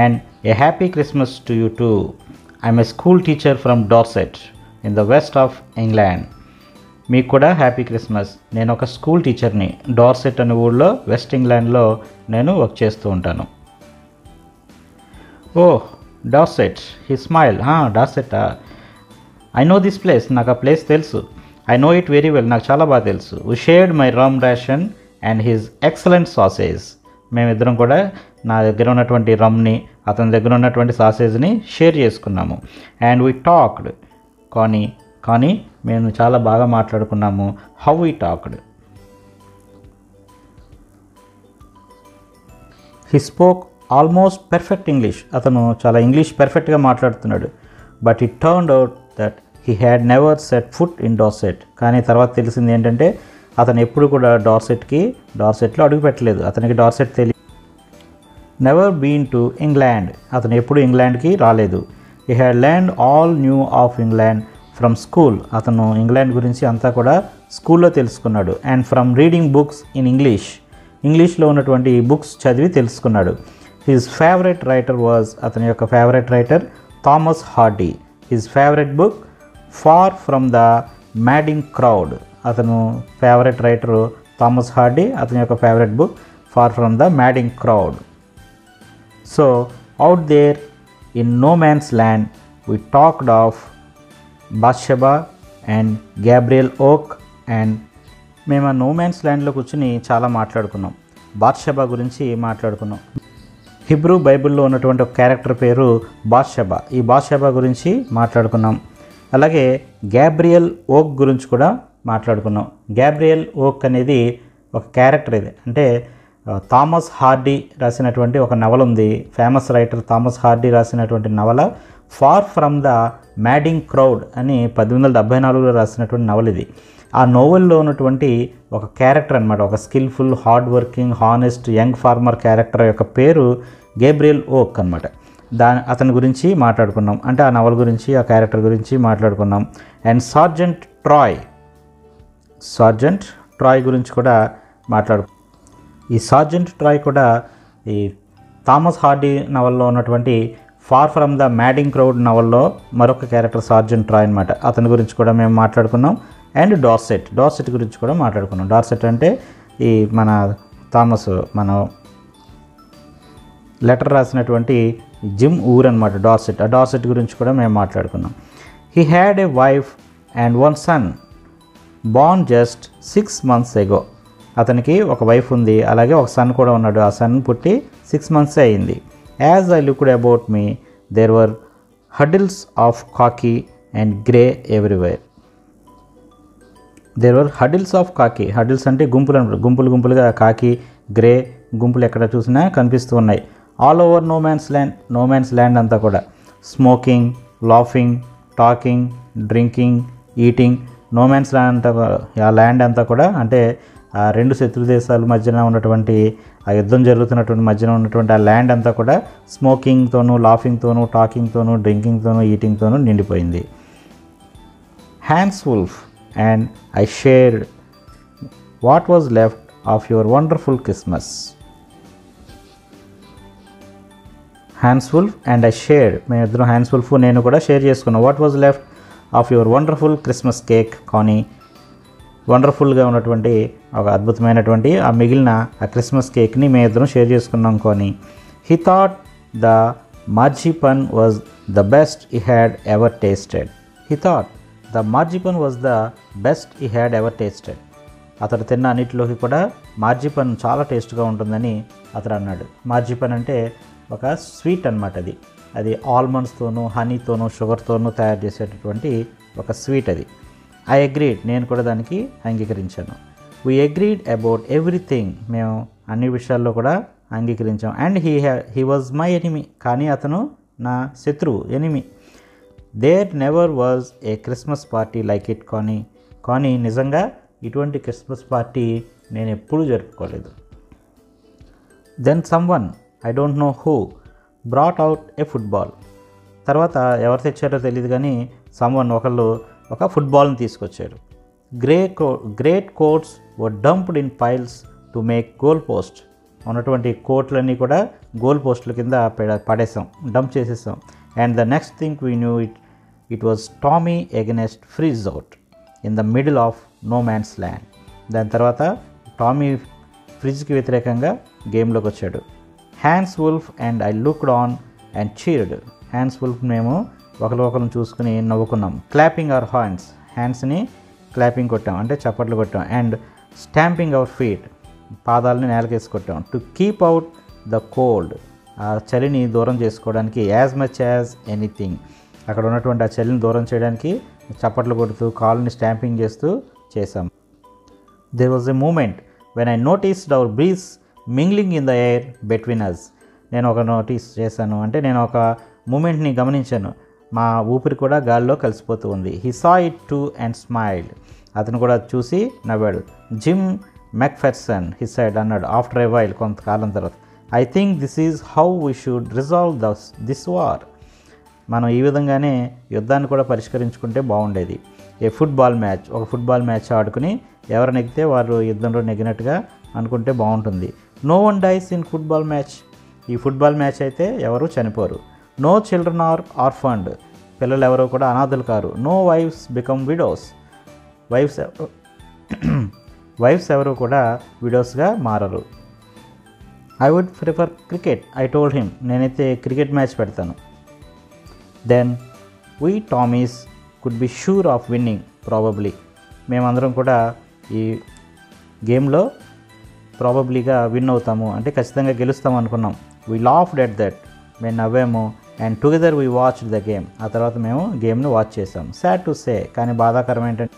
And a happy Christmas to you too. I'm a school teacher from Dorset in the west of England. మీకు కూడా హ్యాపీ క్రిస్మస్. నేను ఒక స్కూల్ టీచర్ని. డార్సెట్ అనే ఊళ్ళో వెస్ట్ ఇంగ్లాండ్లో నేను వర్క్ చేస్తూ ఉంటాను. Oh Dorset. He smile. డార్సెట్టా? I know this place. నాకు ఆ ప్లేస్ తెలుసు. I know it very well. నాకు చాలా బాగా తెలుసు. We shared my rum ration and his excellent sausage. మేమిద్దరం కూడా నా దగ్గర ఉన్నటువంటి రమ్ని అతని దగ్గర ఉన్నటువంటి సాసేజ్ని షేర్ చేసుకున్నాము. And we talked. కానీ మేము చాలా బాగా మాట్లాడుకున్నాము. How we talked. He spoke almost perfect English. అతను చాలా ఇంగ్లీష్ పర్ఫెక్ట్గా మాట్లాడుతున్నాడు. But it turned out that he had never set foot in Dorset. కానీ తర్వాత తెలిసింది ఏంటంటే అతను ఎప్పుడు కూడా డార్సెట్లో అడుగు పెట్టలేదు. అతనికి డార్సెట్ తెలియదు. Never been to England. అతను ఎప్పుడు ఇంగ్లాండ్కి రాలేదు. He had learned all knew of England from school. అతను ఇంగ్లాండ్ గురించి అంతా కూడా స్కూల్లో తెలుసుకున్నాడు. And from reading books in ఇంగ్లీష్లో ఉన్నటువంటి బుక్స్ చదివి తెలుసుకున్నాడు. His favourite writer was. అతని యొక్క favourite writer Thomas Hardy. His favourite book Far from the Madding Crowd. అతను ఫేవరెట్ రైటరు థామస్ హార్డీ. అతని యొక్క favourite book Far from the Madding crowd. So out there in no man's land we talked of Bathsheba and Gabriel Oak. And మేము ఆ no man's ల్యాండ్లో కూర్చుని చాలా మాట్లాడుకున్నాం. బాత్షెబా గురించి మాట్లాడుకున్నాం. హిబ్రూ బైబిల్లో ఉన్నటువంటి ఒక క్యారెక్టర్ పేరు బాత్షెబా. ఈ బాత్షెబా గురించి మాట్లాడుకున్నాం. అలాగే గ్యాబ్రియల్ ఓక్ గురించి కూడా మాట్లాడుకున్నాం. గ్యాబ్రియల్ ఓక్ అనేది ఒక క్యారెక్టర్. ఇది అంటే థామస్ హార్డీ రాసినటువంటి ఒక నవల ఉంది. ఫేమస్ రైటర్ థామస్ హార్డీ రాసినటువంటి నవల far from the Madding crowd అని 1874లో రాసినటువంటి నవల ఇది. ఆ నోవెల్లో ఉన్నటువంటి ఒక క్యారెక్టర్ అనమాట. ఒక skilful, hard working, honest young farmer character యొక్క పేరు గేబ్రియల్ ఓక్ అనమాట. అతని గురించి మాట్లాడుకున్నాం. అంటే ఆ నవల గురించి, ఆ క్యారెక్టర్ గురించి మాట్లాడుకున్నాం. అండ్ సార్జెంట్ ట్రాయ్ గురించి కూడా ఈ సార్జెంట్ ట్రాయ్ కూడా ఈ థామస్ హార్డీ నవల్లో ఉన్నటువంటి far from the Madding crowd నవల్లో మరొక క్యారెక్టర్ సార్జెంట్ ట్రాయ్ అనమాట. అతని గురించి కూడా మేము మాట్లాడుకున్నాం. అండ్ డార్సెట్ గురించి కూడా మాట్లాడుకున్నాం. డార్సెట్ అంటే ఈ మన లెటర్ రాసినటువంటి జిమ్ ఊర్ అనమాట డార్సెట్. ఆ డార్సెట్ గురించి కూడా మేము మాట్లాడుకున్నాం. He had a wife and one son born just 6 months ago. అతనికి ఒక వైఫ్ ఉంది, అలాగే ఒక సన్ కూడా ఉన్నాడు. ఆ సన్ పుట్టి 6 months అయింది. As I looked about me there were huddles of khaki and grey everywhere. There were huddles of khaki. Huddles అంటే గుంపులుగా కాకి, గ్రే గుంపులు ఎక్కడ చూసినా కనిపిస్తూ ఉన్నాయి. All over no man's land అంతా కూడా smoking, laughing, talking, drinking, eating. No man's land అంతా, ఆ ల్యాండ్ అంతా కూడా అంటే ఆ రెండు శత్రు దేశాల మధ్యన ఉన్నటువంటి ఆ యుద్ధం జరుగుతున్నటువంటి మధ్యన ఉన్నటువంటి ఆ ల్యాండ్ అంతా కూడా స్మోకింగ్తోనూ, లాఫింగ్తోనూ, టాకింగ్తోనూ, డ్రింకింగ్తోనూ, ఈటింగ్తోనూ నిండిపోయింది. Hans Wolf and I shared what was left of your wonderful Christmas. Hans Wolf and I shared, మేమిద్దరం హ్యాన్స్ వుల్ఫ్ నేను కూడా షేర్ చేసుకున్నాం. What was left of your wonderful Christmas cake. కానీ వండర్ఫుల్గా ఉన్నటువంటి ఒక అద్భుతమైనటువంటి ఆ మిగిలిన ఆ క్రిస్మస్ కేక్ని మేమిద్దరం షేర్ చేసుకున్నాం. కానీ he thought the మార్జిపన్ was the best he had ever tasted. He thought the మార్జిపన్ was the best he had ever tasted. అతడు తిన్న అన్నిటిలోకి కూడా మార్జిపన్ చాలా టేస్ట్గా ఉంటుందని అతడు అన్నాడు. మార్జిపన్ అంటే ఒక స్వీట్ అన్నమాట. అది ఆల్మండ్స్తోనూ, హనీతోనూ, షుగర్తోనూ తయారు చేసేటటువంటి ఒక స్వీట్ అది. ఐ అగ్రీడ్, నేను కూడా దానికి అంగీకరించాను. వీ అగ్రీడ్ అబౌట్ ఎవ్రీథింగ్, మేము అన్ని విషయాల్లో కూడా అంగీకరించాం. And he was my enemy, కానీ అతను నా శత్రువు, enemy. There never was a Christmas party like it. కానీ నిజంగా ఇటువంటి క్రిస్మస్ పార్టీ నేను ఎప్పుడూ జరుపుకోలేదు. Then someone, I don't know who, brought out a football. తర్వాత ఎవరు తెచ్చారో తెలియదు కానీ ఒకళ్ళు ఒక ఫుట్బాల్ని తీసుకొచ్చారు. Greatcoats were dumped in piles to make goal post. ఉన్నటువంటి కోట్లన్నీ కూడా గోల్ పోస్టుల కింద పడేసాం, డంప్ చేసేసాం. And the next thing we knew it was Tommy against Fritz out in the middle of no man's land. దాని తర్వాత Tommy ఫ్రిడ్జ్కి వ్యతిరేకంగా గేమ్లోకి వచ్చాడు. Hans Wolf and I looked on and cheered. Hans Wolf మేము ఒకరిని చూసుకుని నవ్వుకున్నాం. క్లాపింగ్ అవర్ హ్యాండ్స్ని క్లాపింగ్ కొట్టాం, అంటే చప్పట్లు కొట్టాం. అండ్ స్టాంపింగ్ అవర్ ఫీట్, పాదాలని నేలకేసి కొట్టాం. To keep out the cold, ఆ చలిని దూరం చేసుకోవడానికి, యాజ్ మచ్ యాజ్ ఎనీథింగ్, అక్కడ ఉన్నటువంటి ఆ చలిని దూరం చేయడానికి చప్పట్లు కొడుతూ కాళ్ళని స్టాంపింగ్ చేస్తూ చేశాం. There was a moment when I noticed our breaths mingling in the air between us. నేను ఒక నోటీస్ చేశాను, అంటే నేను ఒక మూమెంట్ని గమనించాను, మా ఊపిరి కూడా గాల్లో కలిసిపోతూ ఉంది. He saw it to and smiled, అతను కూడా చూసి నవ్వాడు. జిమ్ మెక్ఫెర్సన్ హీ సైడ్, అన్నాడు ఆఫ్టర్ ఎ వైల్, కొంతకాలం తర్వాత. I think this is how we should resolve this war. మనం ఈ విధంగానే యుద్ధాన్ని కూడా పరిష్కరించుకుంటే బాగుండేది. ఒక ఫుట్బాల్ మ్యాచ్ ఆడుకుని ఎవరు నెగ్గితే వారు యుద్ధంలో నెగ్గినట్టుగా అనుకుంటే బాగుంటుంది. No one dies in football match. ఈ ఫుట్బాల్ మ్యాచ్ అయితే ఎవరు చనిపోరు. నో చిల్డ్రన్ ఆర్ ఆర్ఫండ్, పిల్లలు ఎవరో కూడా అనాథులు కారు. No wives become widows, wives ఎవరు కూడా విడోస్గా మారరు. I would prefer cricket, I told him, నేనైతే క్రికెట్ మ్యాచ్ పెడతాను. Then we Tommies could be sure of winning probably. మేమందరం కూడా ఈ గేమ్లో ప్రాబబ్లీగా విన్ అవుతాము, అంటే ఖచ్చితంగా గెలుస్తాము అనుకున్నాం. వీ లాఫ్డ్ ఎట్ దట్, మేము నవ్వాము. And together we watched the game, ఆ తర్వాత మేము గేమ్ను వాచ్ చేసాం. సాడ్ టు సే, కానీ బాధాకరం ఏంటంటే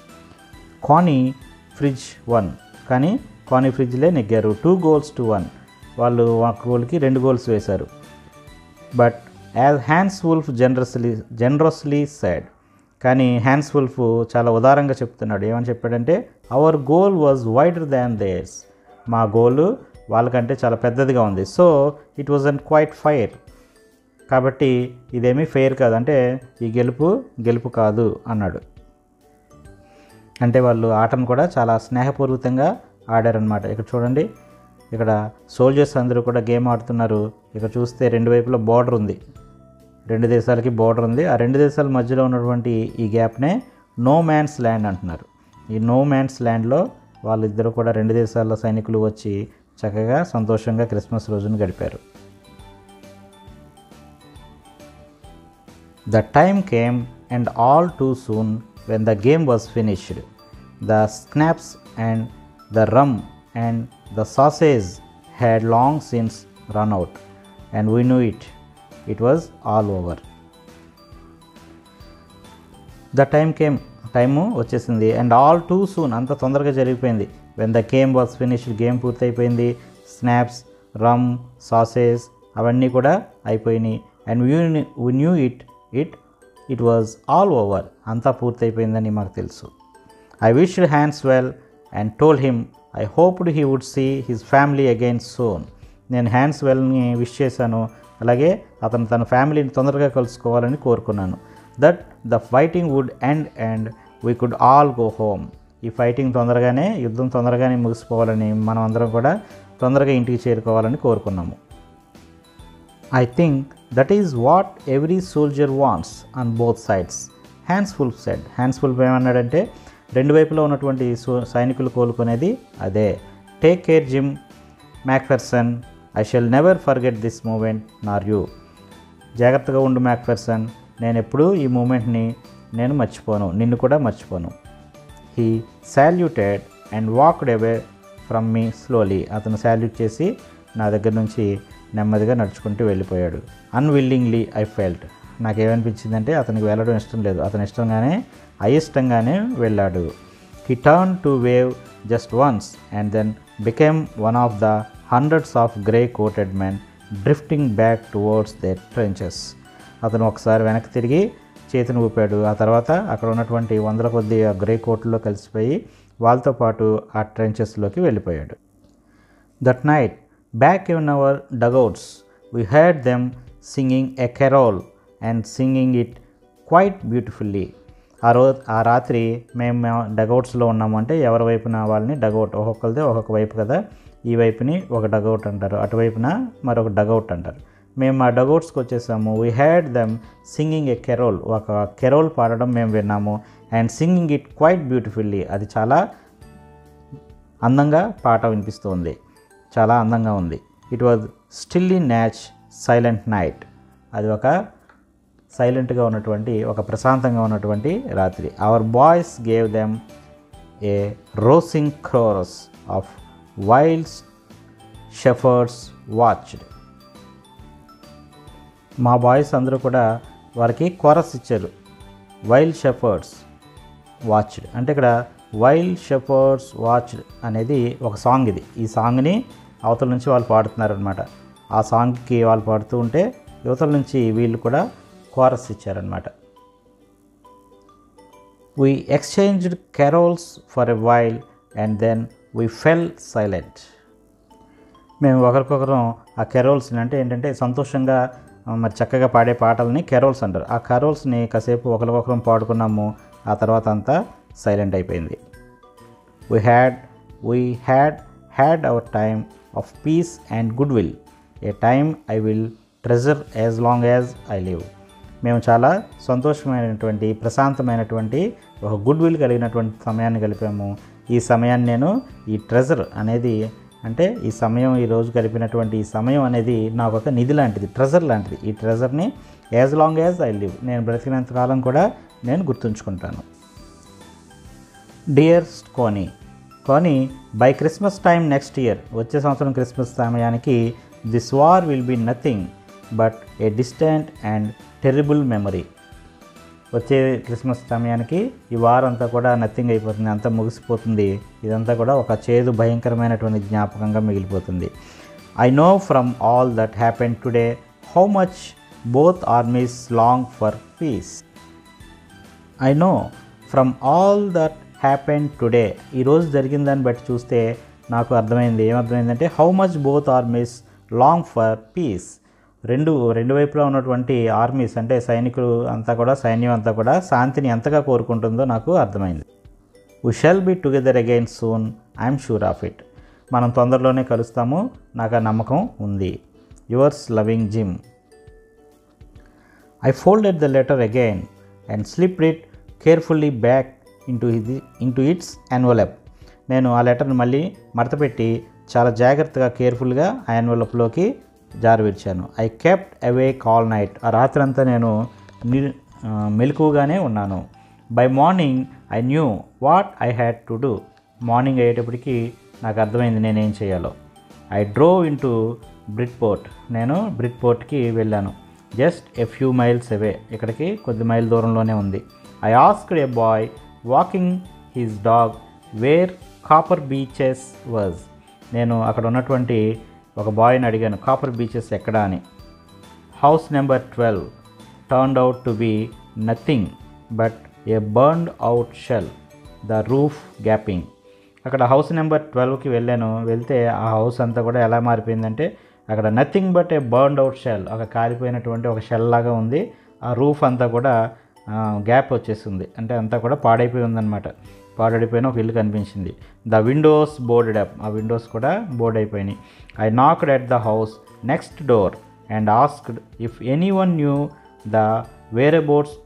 కానీ ఫ్రిడ్జ్లే నెగ్గారు. 2 goals to 1, వాళ్ళు ఒక గోల్కి 2 goals వేశారు. But as Hans Wolf generously said, కానీ హ్యాన్స్ వుల్ఫ్ చాలా ఉదారంగా చెప్తున్నాడు. ఏమని చెప్పాడంటే, our goal was wider than theirs, మా గోలు వాళ్ళకంటే చాలా పెద్దదిగా ఉంది. So it wasn't quite fair, కాబట్టి ఇదేమీ ఫెయిర్ కాదు, అంటే ఈ గెలుపు కాదు అన్నాడు. అంటే వాళ్ళు ఆటను కూడా చాలా స్నేహపూర్వకంగా ఆడారనమాట. ఇక్కడ చూడండి, ఇక్కడ సోల్జర్స్ అందరూ కూడా గేమ్ ఆడుతున్నారు. ఇక్కడ చూస్తే 2 వైపులా బార్డర్ ఉంది, 2 దేశాలకి బార్డర్ ఉంది. ఆ 2 దేశాల మధ్యలో ఉన్నటువంటి ఈ గ్యాప్నే నో మ్యాన్స్ ల్యాండ్ అంటున్నారు. ఈ నో మ్యాన్స్ ల్యాండ్లో వాళ్ళిద్దరూ కూడా 2 దేశాల సైనికులు వచ్చి చక్కగా సంతోషంగా క్రిస్మస్ రోజును గడిపారు. The time came, and all too soon, when the game was finished. The schnapps and the rum and the sausage had long since run out, and we knew it. It was all over. The time came, time వచ్చేసింది. And all too soon, అంత తొందరగా జరిగిపోయింది. When the game was finished, game పూర్తయిపోయింది. Schnapps, rum, sausage అవన్నీ కూడా అయిపోయినాయి. And we knew it was all over, అంతా పూర్తయిపోయిందని మాకు తెలుసు. I wished Hans well and told him I hoped he would see his family again soon. నేను Hans వెల్ని wish చేశాను, అలాగే అతను తన ఫ్యామిలీని తొందరగా కలుసుకోవాలని కోరుకున్నాను. That the fighting would end and we could all go home. ఈ ఫైటింగ్ తొందరగానే, యుద్ధం తొందరగానే ముగిసిపోవాలని, మనం అందరం కూడా తొందరగా ఇంటికి చేరుకోవాలని కోరుకున్నాము. I think that is what every soldier wants on both sides, Hans Wolf said. Hans Wolf ఏమన్నాడంటే, రెండు వైపులో ఉన్నటువంటి సైనికులు కోలుకునేది అదే. Take care Jim మ్యాక్ఫెర్సన్, I shall never forget this moment nor you. జాగ్రత్తగా ఉండు మ్యాక్ఫెర్సన్, నేను ఎప్పుడూ ఈ మూమెంట్ని నేను మర్చిపోను, నిన్ను కూడా మర్చిపోను. He saluted and walked away from me slowly. అతను సాల్యూట్ చేసి నా దగ్గర నుంచి నెమ్మదిగా నడుచుకుంటూ వెళ్ళిపోయాడు. Unwillingly I felt. నాకేమనిపించిందంటే అతనికి వెళ్ళడం ఇష్టం లేదు, అతని ఇష్టంగానే అయిష్టంగానే వెళ్ళాడు. He turn to wave just once and then became one of the hundreds of grey coated men drifting back towards their trenches. అతను ఒకసారి వెనక్కి తిరిగి చేతిని ఊపాడు. ఆ తర్వాత అక్కడ ఉన్నటువంటి వందల కొద్ది ఆ గ్రే కోట్లో కలిసిపోయి వాళ్ళతో పాటు ఆ ట్రెంచెస్లోకి వెళ్ళిపోయాడు. That night back in our dugouts we heard them singing a carol and singing it quite beautifully. ఆ రాత్రి మేము డగౌట్స్లో ఉన్నాము. అంటే ఎవరి వైపున వాళ్ళని డగౌట్, ఒక్కొక్కరిదే ఒక్కొక్క వైపు కదా, ఈ వైపుని ఒక డగౌట్ అంటారు, అటువైపున మరొక డగౌట్ అంటారు. మేము ఆ డగౌట్స్కి వచ్చేసాము. We had them singing a carol, ఒక కెరోల్ పాడడం మేము విన్నాము. And singing it quite beautifully, అది చాలా అందంగా పాట వినిపిస్తుంది, చాలా అందంగా ఉంది. It was Stille Nacht Silent Night, అది ఒక సైలెంట్గా ఉన్నటువంటి, ఒక ప్రశాంతంగా ఉన్నటువంటి రాత్రి. Our boys gave them a rousing chorus of while shepherds watched. మా బాయ్స్ అందరూ కూడా వారికి కోరస్ ఇచ్చారు. వైల్డ్ షెఫర్డ్స్ వాచ్డ్ అంటే ఇక్కడ వైల్డ్ షెఫర్డ్స్ వాచ్డ్ అనేది ఒక సాంగ్. ఇది, ఈ సాంగ్ని అవతల నుంచి వాళ్ళు పాడుతున్నారు అనమాట. ఆ సాంగ్కి వాళ్ళు పాడుతూ ఉంటే యువతల నుంచి వీళ్ళు కూడా కోరస్ ఇచ్చారనమాట. We exchanged carols for a while and then we fell silent. మేము ఒకరికొకరం ఆ కెరోల్స్ని, అంటే ఏంటంటే సంతోషంగా మరి చక్కగా పాడే పాటల్ని కెరోల్స్ అంటారు. ఆ కెరోల్స్ని కాసేపు ఒకరికొకరం పాడుకున్నాము. ఆ తర్వాత అంతా సైలెంట్ అయిపోయింది. We had our time of piece and good will, A time I will treasure as long as I live. మేము చాలా సంతోషమైనటువంటి, ప్రశాంతమైనటువంటి, ఒక గుడ్ విల్ కలిగినటువంటి సమయాన్ని గడిపాము. ఈ సమయాన్ని నేను, ఈ ట్రెజర్ అనేది, అంటే ఈ సమయం, ఈరోజు గడిపినటువంటి ఈ సమయం అనేది నాకు ఒక నిధి లాంటిది, ట్రెజర్ లాంటిది. ఈ ట్రెజర్ని as long as I live, నేను బ్రతికినంత కాలం కూడా నేను గుర్తుంచుకుంటాను. Dearest Connie, by Christmas time next year, వచ్చే సంవత్సరం క్రిస్మస్ సమయానికి this war will be nothing but a distant and terrible memory. వచ్చే క్రిస్మస్ సమయానికి ఈ వారంతా కూడా నథింగ్ అయిపోతుంది, అంతా ముగిసిపోతుంది. ఇదంతా కూడా ఒక చేదు భయంకరమైనటువంటి జ్ఞాపకంగా మిగిలిపోతుంది. I know from all that happen today how much both armies long for peace. I know from all that happen today, ఈరోజు జరిగిన దాన్ని బట్టి చూస్తే నాకు అర్థమైంది. ఏమర్థమైందంటే how much both armies long for peace. రెండు వైపులా ఉన్నటువంటి ఆర్మీస్, అంటే సైనికులు అంతా కూడా, సైన్యం అంతా కూడా శాంతిని ఎంతగా కోరుకుంటుందో నాకు అర్థమైంది. We shall be together again soon, I'm sure of it. మనం తొందరలోనే కలుస్తాము, నాకు ఆ నమ్మకం ఉంది. Yours loving Jim. I folded the letter again and slipped it carefully back into its envelope. నేను ఆ లెటర్ని మళ్ళీ మడతపెట్టి చాలా జాగ్రత్తగా, కేర్ఫుల్గా ఆ ఎన్వలప్లోకి జారవిడ్చాను. I kept awake all night. ఆ రాత్రంతా నేను మెలకువగానే ఉన్నాను. By morning I knew what I had to do. Morning అయ్యేటప్పటికి నాకు అర్థమైంది నేనేం చేయాలో. I drove into Bridport. నేను బ్రిడ్పోర్ట్కి వెళ్ళాను. Just a few miles away, ఇక్కడికి కొద్ది మైల్ దూరంలోనే ఉంది. I asked a boy walking his dog where Copper Beeches was. నేను అక్కడ ఉన్నటువంటి ఒక బాయ్ని అడిగాను, కాపర్ బీచెస్ ఎక్కడా అని. House number 12 turned out to be nothing but a burned out shell, the roof gaping. అక్కడ హౌస్ నెంబర్ 12కి వెళ్ళాను. వెళ్తే ఆ హౌస్ అంతా కూడా ఎలా మారిపోయిందంటే అక్కడ nothing but a burned out shell, ఒక కాలిపోయినటువంటి ఒక షెల్ లాగా ఉంది. ఆ రూఫ్ అంతా కూడా గ్యాప్ వచ్చేసింది, అంటే అంతా కూడా పాడైపోయి ఉందన్నమాట. పాడైపోయిన ఒక ఇల్లు కనిపించింది. ద విండోస్ బోర్డెడ్ అప్, ఆ విండోస్ కూడా బోర్డ్ అయిపోయినాయి. I knocked at the house next door and asked if anyone knew the whereabouts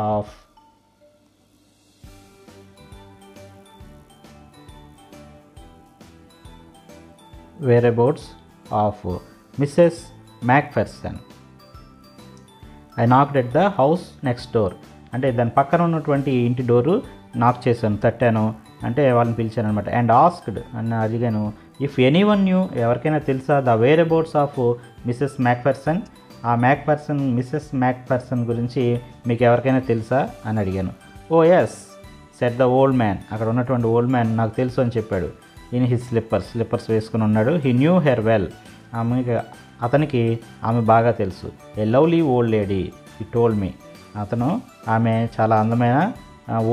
of Mrs McPherson. I knocked at the house next door, అంటే దాని పక్కన ఉన్నటువంటి ఇంటి door నాక్ చేశాను, తట్టాను, అంటే వాళ్ళని పిలిచాను అనమాట. అండ్ ఆస్క్డ్ అని అడిగాను, ఇఫ్ ఎనీ వన్ న్యూ, ఎవరికైనా తెలుసా, the whereabouts of Mrs McPherson, ఆ మిస్సెస్ మ్యాక్ఫెర్సన్ గురించి మీకు ఎవరికైనా తెలుసా అని అడిగాను. Oh yes said the old man, అక్కడ ఉన్నటువంటి ఓల్డ్ మ్యాన్ నాకు తెలుసు అని చెప్పాడు. ఇన్ హిస్ స్లిప్పర్స్ వేసుకుని ఉన్నాడు. హీ న్యూ హెర్ వెల్, అతనికి ఆమె బాగా తెలుసు. A lovely old lady he told me, ఆమె చాలా అందమైన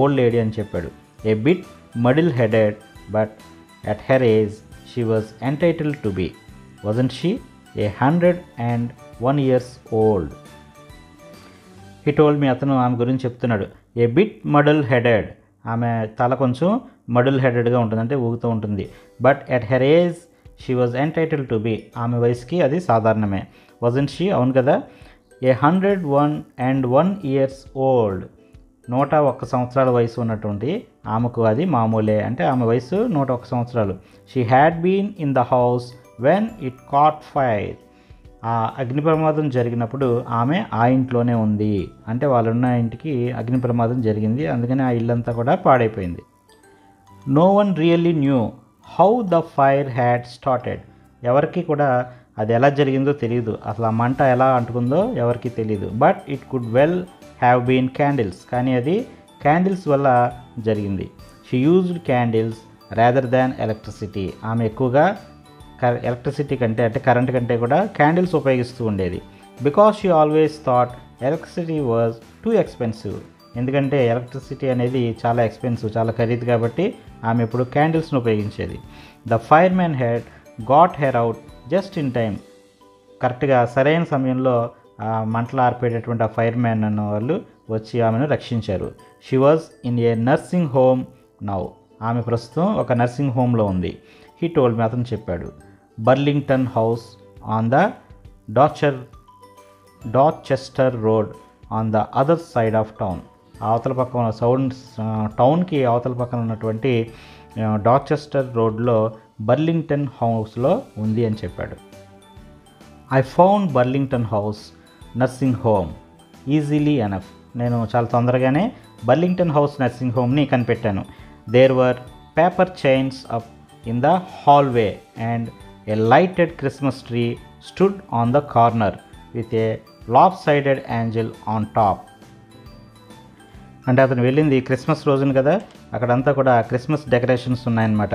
ఓల్డ్ లేడీ అని చెప్పాడు. A bit muddle headed but at her age she was entitled to be, wasn't she a 101 years old. He told me, ఆమె గురించి చెప్తున్నాడు. ఏ బిట్ మడిల్ హెడెడ్, ఆమె తల కొంచెం మడిల్ హెడెడ్గా ఉంటుంది, అంటే ఊగుతూ ఉంటుంది. But at her age she was entitled to be, ఆమె వయసుకి అది సాధారణమే. వాజంట్ షీ, అవును కదా. ఏ 101 years ఓల్డ్, 101 సంవత్సరాల వయసు ఉన్నటువంటి ఆమెకు అది మామూలే, అంటే ఆమె వయసు 101 సంవత్సరాలు. She had been in the house when it caught fire, ఆ అగ్ని ప్రమాదం జరిగినప్పుడు ఆమె ఆ ఇంట్లోనే ఉంది, అంటే వాళ్ళున్న ఇంటికి అగ్ని ప్రమాదం జరిగింది, అందుకని ఆ ఇల్లంతా కూడా పాడైపోయింది. No one really knew how the fire had started, ఎవరికి కూడా అది ఎలా జరిగిందో తెలియదు, అసలు ఆ మంట ఎలా అంటుకుందో ఎవరికి తెలియదు. But it could well have been candles, కానీ అది క్యాండిల్స్ వల్ల జరిగింది. She used candles rather than electricity, ఆమె ఎక్కువగా ఎలక్ట్రిసిటీ కంటే, అంటే కరెంట్ కంటే కూడా క్యాండిల్స్ ఉపయోగిస్తూ ఉండేది. Because she always thought electricity was too expensive, ఎందుకంటే ఎలక్ట్రిసిటీ అనేది చాలా ఎక్స్పెన్సివ్, చాలా ఖరీదు, కాబట్టి ఆమె ఇప్పుడు క్యాండిల్స్ను ఉపయోగించేది. The fireman had got her out just in time, కరెక్ట్గా సరైన సమయంలో మంటలు ఆర్పేటటువంటి ఆ ఫైర్ మ్యాన్ అన్న వాళ్ళు వచ్చి ఆమెను రక్షించారు. She was in a nursing home now, ఆమె ప్రస్తుతం ఒక నర్సింగ్ హోమ్లో ఉంది. హీ టోల్డ్ మీ, అతను చెప్పాడు. Burlington House on the Dorchester Road on the other side of town, అవతల పక్కన టౌన్కి అవతల పక్కన ఉన్నటువంటి డార్చెస్టర్ రోడ్లో బర్లింగ్టన్ హౌస్లో ఉంది అని చెప్పాడు. I found Burlington House nursing home easily enough, నేను చాలా తొందరగానే బర్లింగ్టన్ హౌస్ నర్సింగ్ హోమ్ని కనిపెట్టాను. There were paper chains up in the hallway and a lighted Christmas tree stood on the corner with a lopsided angel on top. అంటే అతను వెళ్ళింది Christmas రోజున కదా, అక్కడంతా కూడా క్రిస్మస్ డెకరేషన్స్ ఉన్నాయన్నమాట.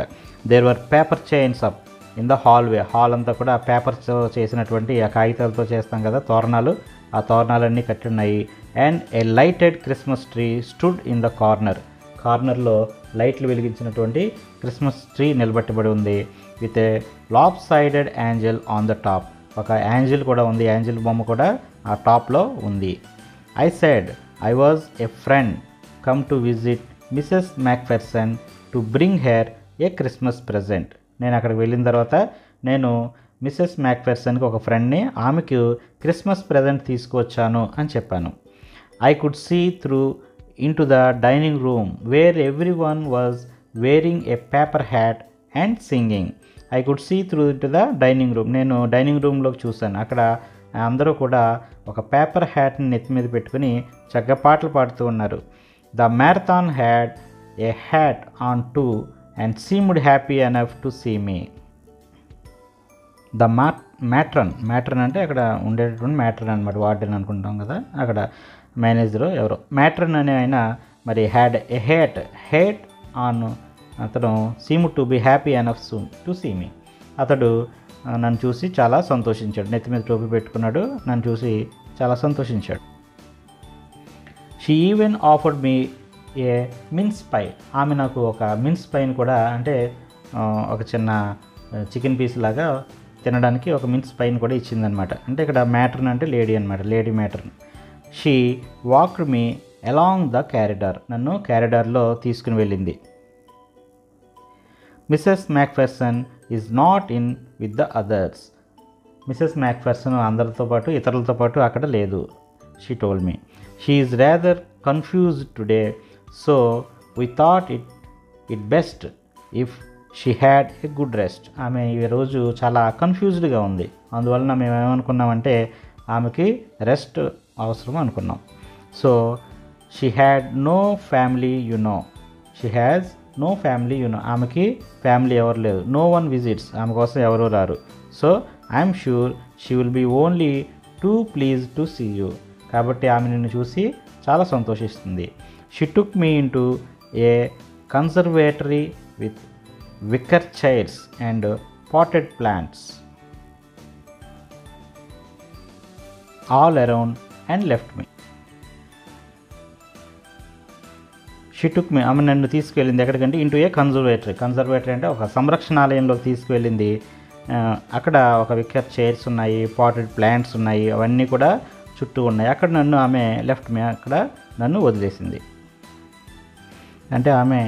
There were paper chains up in the hallway, hall అంతా కూడా పేపర్తో చేసినటువంటి ఆ కాగితాలతో చేస్తాం కదా తోరణాలు, ఆ తోరణాలన్నీ కట్టి ఉన్నాయి. And a lighted Christmas tree stood in the కార్నర్లో లైట్లు వెలిగించినటువంటి క్రిస్మస్ ట్రీ నిలబెట్టబడి ఉంది. With a lopsided angel on the top, ఒక ఏంజెల్ కూడా ఉంది, ఏంజెల్ బొమ్మ కూడా ఆ టాప్లో ఉంది. I said I was a friend come to visit Mrs McPherson to bring her a Christmas present. నేను అక్కడికి వెళ్ళిన తర్వాత నేను మిస్సెస్ మ్యాక్ఫెర్సన్కి ఒక ఫ్రెండ్ని, ఆమెకు క్రిస్మస్ ప్రెజెంట్ తీసుకువచ్చాను అని చెప్పాను. I could see through into the dining room where everyone was wearing a paper hat and singing. I could see through into the dining room, నేను డైనింగ్ రూమ్లోకి చూశాను, అక్కడ అందరూ కూడా ఒక పేపర్ హ్యాట్ని నెత్తి మీద పెట్టుకుని చక్కగా పాటలు పాడుతూ ఉన్నారు. The matron had a hat on too and seemed happy enough to see me. The matron అంటే అక్కడ ఉండేటటువంటి మ్యాట్రన్ అనమాట, వార్డెన్ అనుకుంటాం కదా, అక్కడ మేనేజరు ఎవరో. మ్యాట్రన్ అనే ఆయన మరి హ్యాడ్ ఏ హేట్ ఆన్, అతను seem to be happy enough soon to see me, అతడు నన్ను చూసి చాలా సంతోషించాడు, నెత్తి మీద టోపీ పెట్టుకున్నాడు, నన్ను చూసి చాలా సంతోషించాడు. She even offered me a mince pie. ఆమె నాకు ఒక మిన్స్ పైని కూడా, అంటే ఒక చిన్న చికెన్ పీస్ లాగా తినడానికి ఒక మిన్స్ పైని కూడా ఇచ్చిందనమాట. అంటే ఇక్కడ మ్యాటర్న్ అంటే లేడీ అనమాట, lady matron. She walked me along the corridor. నన్ను క్యారిడార్లో తీసుకుని వెళ్ళింది. Mrs McPherson is not in with the others. Mrs McPherson అందరితో పాటు, ఇతరులతో పాటు అక్కడ లేదు. She told me. She is rather confused today, so we thought it best if she had a good rest. ఆమె ఈరోజు చాలా కన్ఫ్యూజ్డ్గా ఉంది, అందువలన మేము ఏమనుకున్నామంటే ఆమెకి రెస్ట్ అవసరం అనుకున్నాం. So she had no family you know. She has no family you know. ఆమెకి ఫ్యామిలీ ఎవరు లేదు. No one visits. ఆమె కోసం ఎవరు రారు. So I'm sure she will be only too pleased to see you. కాబట్టి ఆమె నిన్ను చూసి చాలా సంతోషిస్తుంది. She took me into a conservatory with wicker chairs and potted plants all around and left me. She took me, ఆమె నన్ను తీసుకువెళ్ళింది ఎక్కడికంటే into ఏ conservatory. Conservatory అంటే ఒక సంరక్షణాలయంలోకి తీసుకువెళ్ళింది. అక్కడ ఒక విక్కర్ చైర్స్ ఉన్నాయి, పాటెడ్ ప్లాంట్స్ ఉన్నాయి, అవన్నీ కూడా చుట్టూ ఉన్నాయి. అక్కడ నన్ను ఆమె లెఫ్ట్ మీ, అక్కడ నన్ను వదిలేసింది. అంటే ఆమె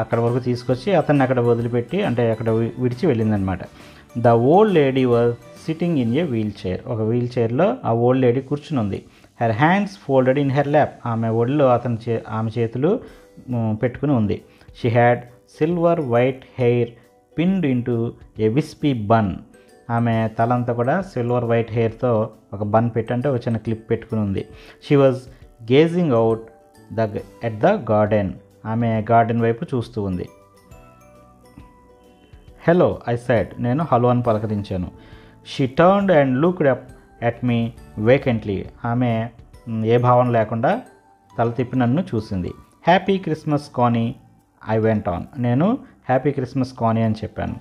అక్కడ వరకు తీసుకొచ్చి అతన్ని అక్కడ వదిలిపెట్టి, అంటే అక్కడ విడిచి వెళ్ళిందనమాట. The old lady was sitting in a wheelchair. ఒక వీల్ చైర్లో ఆ ఓల్డ్ లేడీ కూర్చుని ఉంది. Her hands folded in her lap. ఆమె ఒడిలో ఆమె చేతులు పెట్టుకుని ఉంది. She had silver white hair pinned into a wispy bun. ఆమె తలంతా కూడా సిల్వర్ వైట్ హెయిర్తో ఒక బన్ పెట్టి, అంటే ఒక చిన్న క్లిప్ పెట్టుకుని ఉంది. She was gazing out at the garden. ఆమె గార్డెన్ వైపు చూస్తూ ఉంది. Hello I said. నేను హలో అని పలకరించాను. She turned and looked up at me vacantly. ఆమె ఏ భావన లేకుండా తల తిప్పి నన్ను చూసింది. Happy Christmas Connie I went on. నేను హ్యాపీ క్రిస్మస్ కానీ అని చెప్పాను.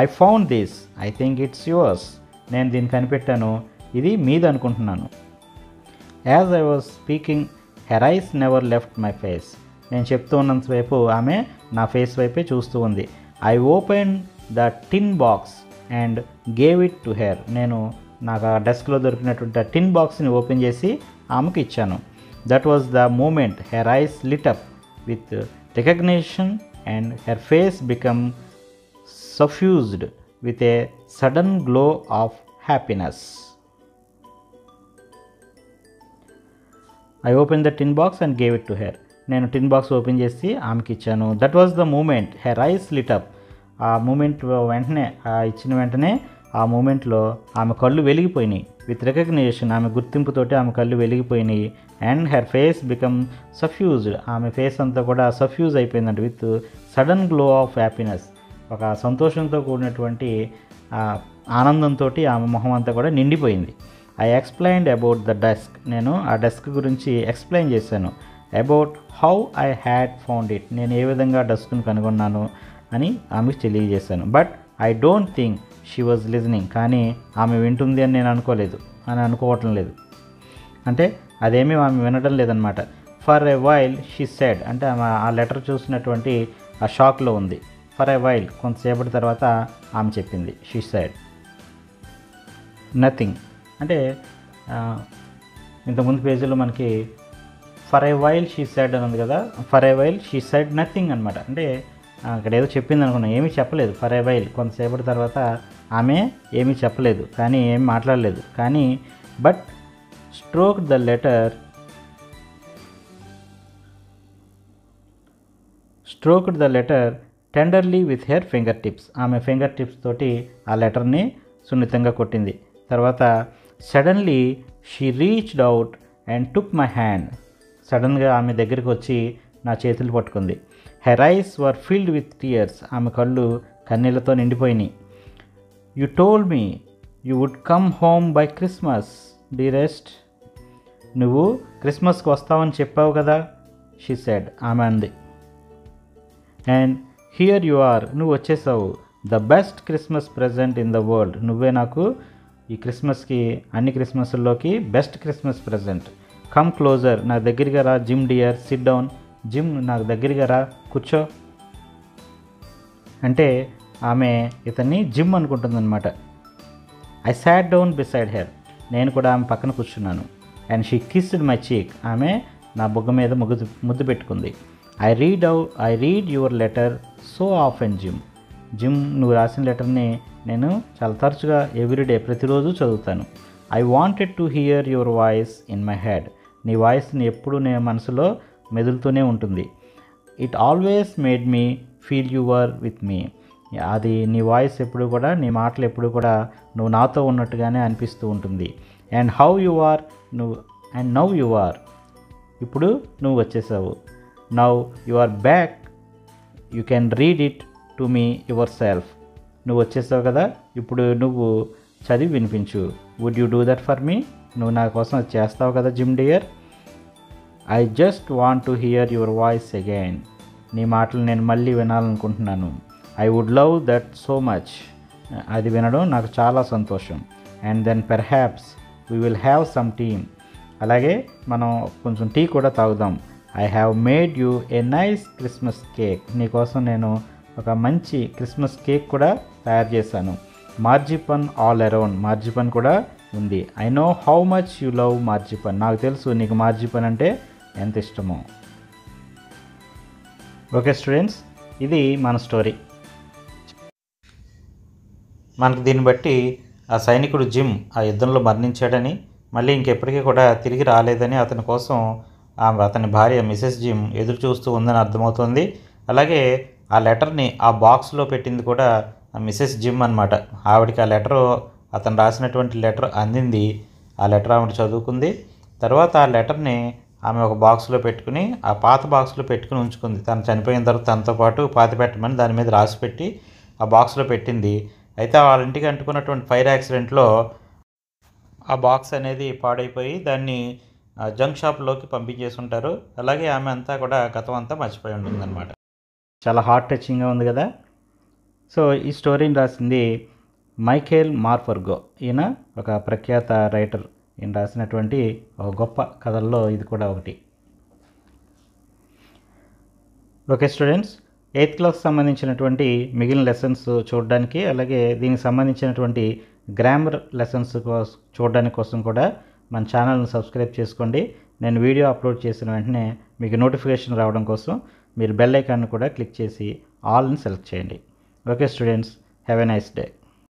I found this, I think it's yours. నేను దీన్ని కనిపెట్టాను, ఇది మీది అనుకుంటున్నాను. As I was speaking her ice never left my face. నేను చెప్తూ ఉన్నంతసేపు ఆమె నా ఫేస్ వైపే చూస్తూ ఉంది. I open the tin box and gave it to her. నేను నాకు ఆ డెస్క్లో దొరికినటువంటి టిన్ బాక్స్ని ఓపెన్ చేసి ఆమెకు ఇచ్చాను. That was the moment her eyes lit up with recognition and her face become suffused with a sudden glow of happiness. I open the tin box and gave it to her. నేను tin box open చేసి ఆమెకి ఇచ్చాను. That was the moment her eyes lit up. ఆ moment వెంటనే, ఇచ్చిన వెంటనే ఆ మూమెంట్లో ఆమె కళ్ళు వెలిగిపోయినాయి. విత్ రికగ్నిషన్, ఆమె గుర్తింపుతోటి ఆమె కళ్ళు వెలిగిపోయినాయి. And her face become suffused. ఆమె ఫేస్ అంతా కూడా సఫ్యూజ్ అయిపోయిందంట. With sudden glow of happiness. ఒక సంతోషంతో కూడినటువంటి ఆనందంతో ఆమె మొహం అంతా కూడా నిండిపోయింది. I explained about the desk. నేను ఆ డెస్క్ గురించి ఎక్స్ప్లెయిన్ చేశాను. About how I had found it. నేను ఏ విధంగా డెస్క్ను కనుగొన్నాను అని ఆమెకు తెలియజేశాను. But I don't think she was listening. కానీ ఆమె వింటుంది అని నేను అనుకోవటం లేదు. అంటే అదేమీ ఆమె వినడం లేదనమాట. For a while she said. అంటే ఆమె ఆ లెటర్ చూసినటువంటి ఆ షాక్లో ఉంది. ఫర్ ఎ వైల్, కొంతసేపటి తర్వాత ఆమె చెప్పింది. She said nothing. అంటే ఇంతకుముందు పేజీలో మనకి for a while she said అని ఉంది కదా. For a while she said nothing అనమాట. అంటే అక్కడ ఏదో చెప్పింది అనుకున్నాను, ఏమీ చెప్పలేదు. ఫర్ ఎ వైల్, కొంతసేపటి తర్వాత ఆమె ఏమీ చెప్పలేదు, కానీ ఏమీ మాట్లాడలేదు. కానీ but stroke the letter tenderly with her fingertips. ఆమె ఫింగర్ టిప్స్ తోటి ఆ లెటర్ని సున్నితంగా కొట్టింది. తర్వాత suddenly she reached out and took my hand. సడన్గా ఆమె దగ్గరికి వచ్చి నా చేతులు పట్టుకుంది. Her eyes were filled with tears. ఆమె కళ్ళు కన్నీళ్లతో నిండిపోయినాయి. You told me you would come home by Christmas dearest. నువ్వు క్రిస్మస్కి వస్తావని చెప్పావు కదా, షీ సెడ్. ఆమె అంది. And here you are. నువ్వు వచ్చేసావు. The best Christmas present in the world. నువ్వే నాకు ఈ క్రిస్మస్కి, అన్ని క్రిస్మస్ల్లోకి best Christmas present. Come closer. నా దగ్గరికి రా Jim dear. Sit down. Jim నాకు దగ్గరగా రా, కూర్చో అంటే ఆమె ఇతన్ని జిమ్ అనుకుంటుందన్నమాట. I sat down beside her, నేను కూడా ఆమె పక్కన కూర్చున్నాను. And she kissed my cheek, ఆమె నా బుగ్గ మీద ముద్దు పెట్టుకుంది. I read your letter so often Jim, నువ్వు రాసిన లెటర్ని నేను చాలా తరచుగా ఎవ్రీడే ప్రతిరోజు చదువుతాను. I wanted to hear your voice in my head, నీ వాయిస్ని ఎప్పుడు నేను మనసులో మెదులుతూనే ఉంటుంది. It always made me feel your with me, అది నీ వాయిస్ ఎప్పుడు కూడా, నీ మాటలు ఎప్పుడు కూడా నువ్వు నాతో ఉన్నట్టుగానే అనిపిస్తూ ఉంటుంది. And how you are, now you are, ఇప్పుడు నువ్వు వచ్చేసావు. Now you are back, you can read it to me yourself, నువ్వు వచ్చేసావు కదా, ఇప్పుడు నువ్వు చదివి వినిపించు. Would you do that for me, నువ్వు నా కోసం అది చేస్తావు కదా Jim dear. I just want to hear your voice again, నీ మాటలు నేను మళ్ళీ వినాలనుకుంటున్నాను. I would love that so much, అది వినడం నాకు చాలా సంతోషం. And then perhaps we will have some tea, అలాగే మనం కొంచెం టీ కూడా తాగుదాం. I have made you a nice Christmas cake, నీకోసం నేను ఒక మంచి క్రిస్మస్ కేక్ కూడా తయారు చేశాను. మార్జిపన్ ఆల్ అరౌండ్, మార్జిపన్ కూడా ఉంది. I know how much you love మార్జిపన్, నాకు తెలుసు నీకు మార్జిపన్ అంటే ఎంత ఇష్టమో. ఓకే స్టూడెంట్స్, ఇది మన స్టోరీ. మనకు దీన్ని బట్టి ఆ సైనికుడు జిమ్ ఆ యుద్ధంలో మరణించాడని, మళ్ళీ ఇంకెప్పటికీ కూడా తిరిగి రాలేదని అతని కోసం అతని భార్య మిసెస్ జిమ్ ఎదురు చూస్తూ ఉందని అర్థమవుతుంది. అలాగే ఆ లెటర్ని ఆ బాక్స్లో పెట్టింది కూడా మిసెస్ జిమ్ అనమాట. ఆవిడకి ఆ లెటరు, అతను రాసినటువంటి లెటర్ అందింది. ఆ లెటర్ ఆవిడ చదువుకుంది. తర్వాత ఆ లెటర్ని ఆమె ఒక బాక్స్లో పెట్టుకుని, ఆ పాత బాక్స్లో పెట్టుకుని ఉంచుకుంది. తను చనిపోయిన తర్వాత తనతో పాటు పాతి పెట్టమని దాని మీద రాసి పెట్టి ఆ బాక్స్లో పెట్టింది. అయితే వాళ్ళ ఇంటికి అంటుకున్నటువంటి ఫైర్ యాక్సిడెంట్లో ఆ బాక్స్ అనేది పాడైపోయి దాన్ని జంక్ షాప్లోకి పంపించేసి ఉంటారు. అలాగే ఆమె అంతా కూడా గతం అంతా మర్చిపోయి ఉంటుందన్నమాట. చాలా హార్ట్ టచింగ్గా ఉంది కదా. సో ఈ స్టోరీని రాసింది మైఖేల్ మార్ఫర్గో. ఈయన ఒక ప్రఖ్యాత రైటర్. ఈయన రాసినటువంటి ఒక గొప్ప కథల్లో ఇది కూడా ఒకటి. ఓకే స్టూడెంట్స్, 8th క్లాస్ సంబంధించినటువంటి మిగిలిన లెసన్స్ చూడడానికి, అలాగే దీనికి సంబంధించినటువంటి గ్రామర్ లెసన్స్ చూడడానికి కోసం కూడా మన ఛానల్ని సబ్స్క్రైబ్ చేసుకోండి. నేను వీడియో అప్లోడ్ చేసిన వెంటనే మీకు నోటిఫికేషన్ రావడం కోసం మీరు బెల్ ఐకాన్ కూడా క్లిక్ చేసి ఆల్ని సెలెక్ట్ చేయండి. Okay students, have a nice day.